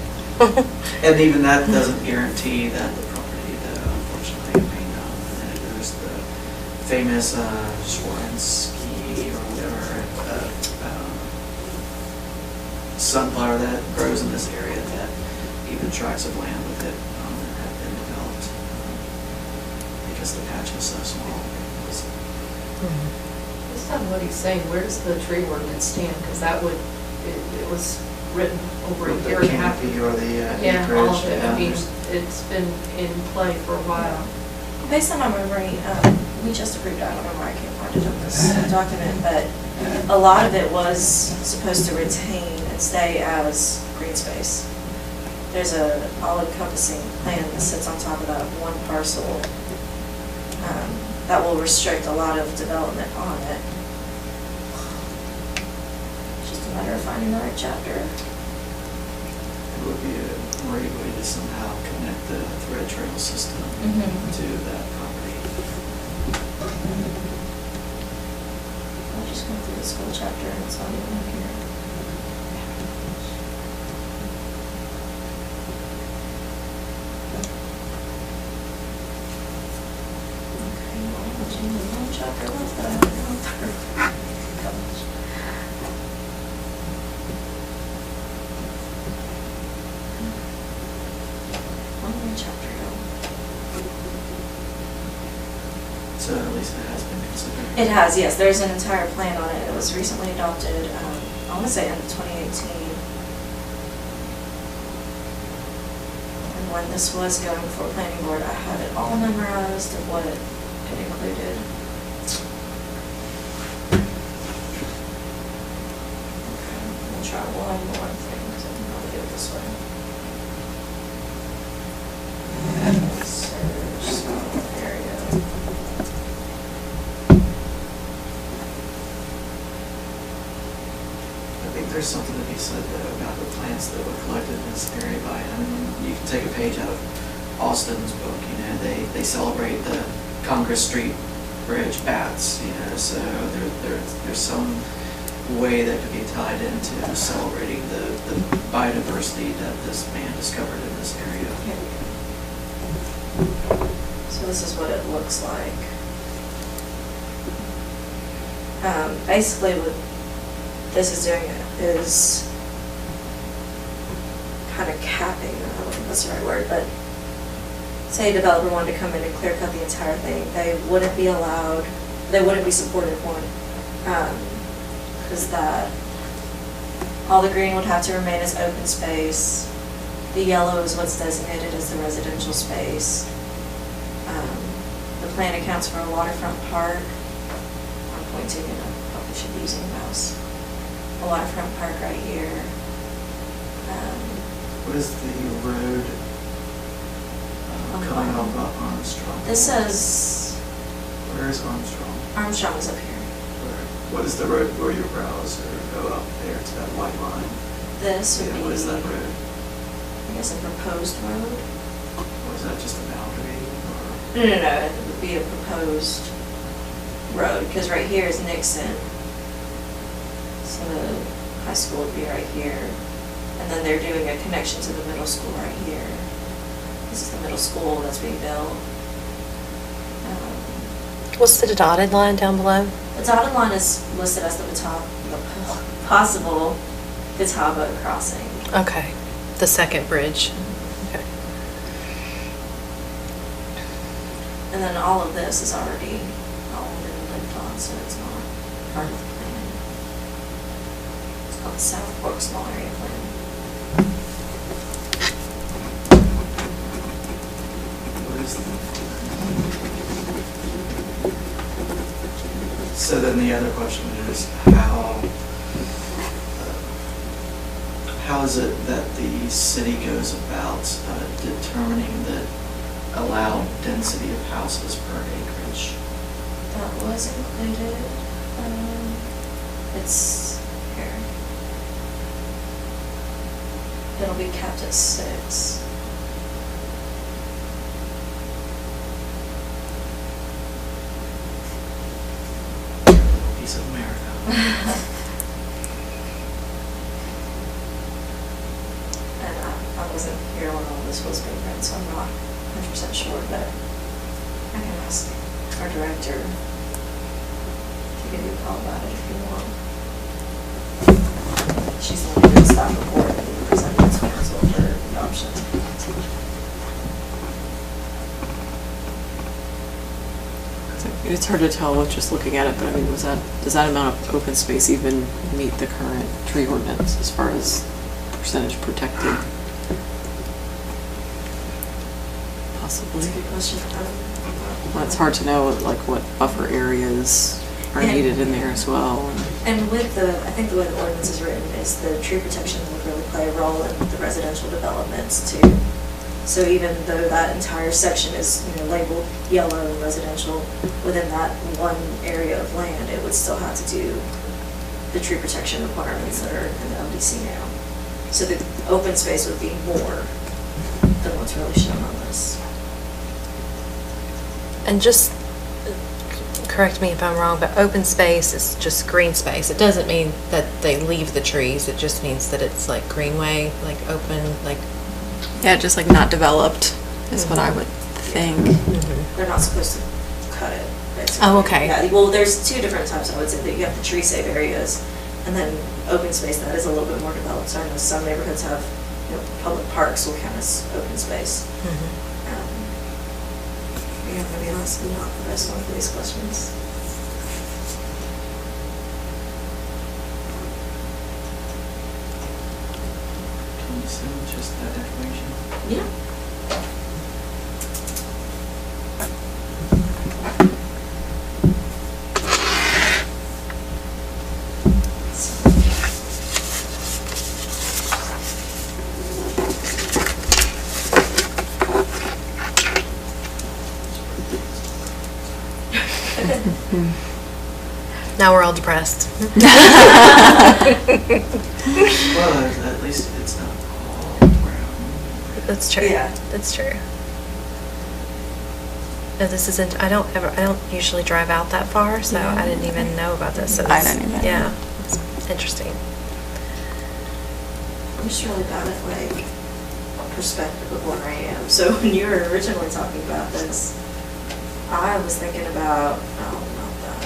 And even that doesn't guarantee that the property, unfortunately, I mean, there's the famous Schwarzenski or whatever, sunflower that grows in this area that even tracts of land with it have been developed because the patch was so small. Based on what he's saying, where does the tree ordinance stand? Because that would, it was written over a With the year and a half. canopy or the Yeah, all acreage, of it. I mean, there's- it's been in play for a while. Based on my memory, we just approved, I don't know why I can't find it on this document, but a lot of it was supposed to retain and stay as green space. There's a all-encompassing plan that sits on top of that one parcel that will restrict a lot of development on it. Just a matter of finding the right chapter. It would be a great way to somehow connect the thread trail system to that property. I'm just going through this whole chapter and it's not even up here. Okay, well, I'm watching the wrong chapter left that I haven't gone through. Gosh. One more chapter to go. So at least it has been considered. It has, yes. There's an entire plan on it. It was recently adopted, I want to say in 2018. And when this was going before planning board, I had it all memorized of what it included. Okay, we'll try one more thing, because I can probably do it this way. Search small area. I think there's something to be said though about the plants that were collected in this area by, I mean, you can take a page out of Austin's book, you know, they celebrate the Congress Street Bridge bats, you know, so there's some way that could be tied into celebrating the biodiversity that this man discovered in this area. Here we go. So this is what it looks like. Basically what this is doing is kind of capping, I don't think that's the right word, but say a developer wanted to come in and clear cut the entire thing, they wouldn't be allowed, they wouldn't be supported, one, because that, all the green would have to remain as open space. The yellow is what's designated as the residential space. The plan accounts for a waterfront park. I'm pointing and I probably should be using a mouse. A waterfront park right here. What is the road coming off of Armstrong? This says Where is Armstrong? Armstrong is up here. What is the road where your browser go up there to that white line? This would Yeah, be, what is that road? I guess, a proposed road. Or is that just a boundary? Or? No, it would be a proposed road, because right here is Nixon. So the high school would be right here. And then they're doing a connection to the middle school right here. This is the middle school that's being built. What's the dotted line down below? The dotted line is listed as the possible Catawba crossing. Okay, the second bridge. Okay. And then all of this is already all been lived on, so it's not part of the plan. It's called the South Fork Small Area Plan. What is the... So then the other question is how is it that the city goes about determining the allowed density of houses per acreage? That was included. It's here. It'll be capped at 6. Piece of America. And I wasn't here when all this was being written, so I'm not 100% sure, but I can ask our director to give you a call about it if you want. She's the one who did the staff report and presented it to council for adoption. It's hard to tell with just looking at it, but I mean, does that amount of open space even meet the current tree ordinance as far as percentage protected? Possibly. That's a good question. Well, it's hard to know like what buffer areas are And- needed in there as well. And with I think the way the ordinance is written is the tree protection would really play a role in the residential developments too. So even though that entire section is, labeled yellow and residential, within that one area of land, it would still have to do the tree protection requirements that are in the LDC now. So the open space would be more than what's really shown on this. And just correct me if I'm wrong, but open space is just green space. It doesn't mean that they leave the trees. It just means that it's like greenway, like open, like. Yeah, just like not developed is what I would think. They're not supposed to cut it, basically. Oh, okay. Yeah, well, there's 2 different types, I would say, that you have the tree safe areas, and then open space that is a little bit more developed. So I know some neighborhoods have, public parks will count as open space. Yeah, to be honest, I'm not the best one for these questions. Can you send just that information? Yeah. Now we're all depressed. Well, at least it's not all brown. That's true. Yeah. That's true. No, this isn't, I don't usually drive out that far, so I didn't even know about this. So I this- didn't either. Yeah. Interesting. I'm just really bad at like perspective of where I am. So when you were originally talking about this, I was thinking about, oh, not that.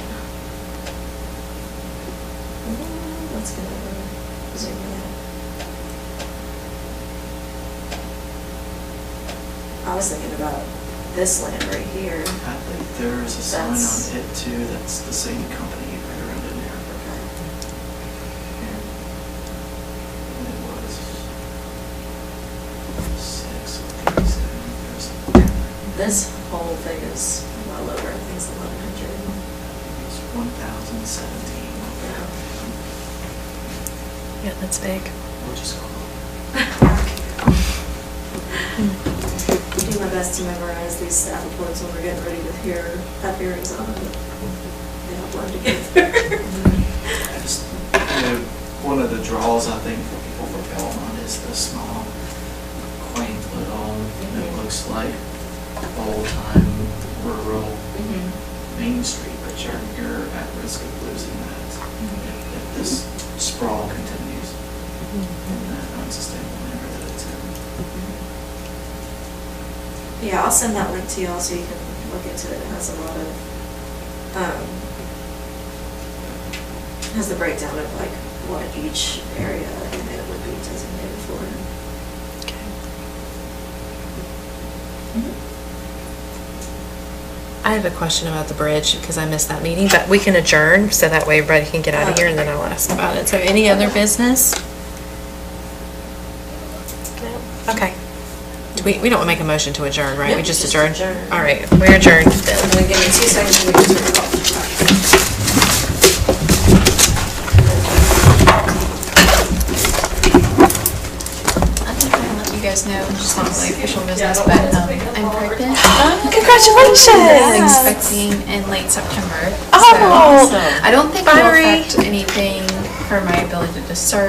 Let's get over zoom in. I was thinking about this land right here. I think there's a sign That's- on it too, that's the same company right around in there. And it was 637 or something. This whole thing is well over, I think it's 1,100. It's 1,017. Yeah, that's big. We'll just call it. Do my best to memorize these staff reports when we're getting ready to have hearings on them. They don't blend together. I just, one of the draws I think for people for Belmont is the small, quaint little, it looks like old-time rural Main Street, but you're at risk of losing that if this sprawl continues in that unsustainable manner that it's in. Yeah, I'll send that link to y'all so you can look into it. It has a lot of, has the breakdown of like what each area in it would be designated for. I have a question about the bridge because I missed that meeting, but we can adjourn so that way everybody can get out of here and then I'll ask about it. So any other business? No? Okay. We don't make a motion to adjourn, right? We Nope, just just adjourn? adjourn. All right, we're adjourned then. I'm gonna give you 2 seconds to make your call. I think I'm gonna let you guys know, just not like official business, but I'm pregnant. Congratulations! I'm expecting in late September. Oh, So I don't think it will Valerie. affect anything for my ability to serve.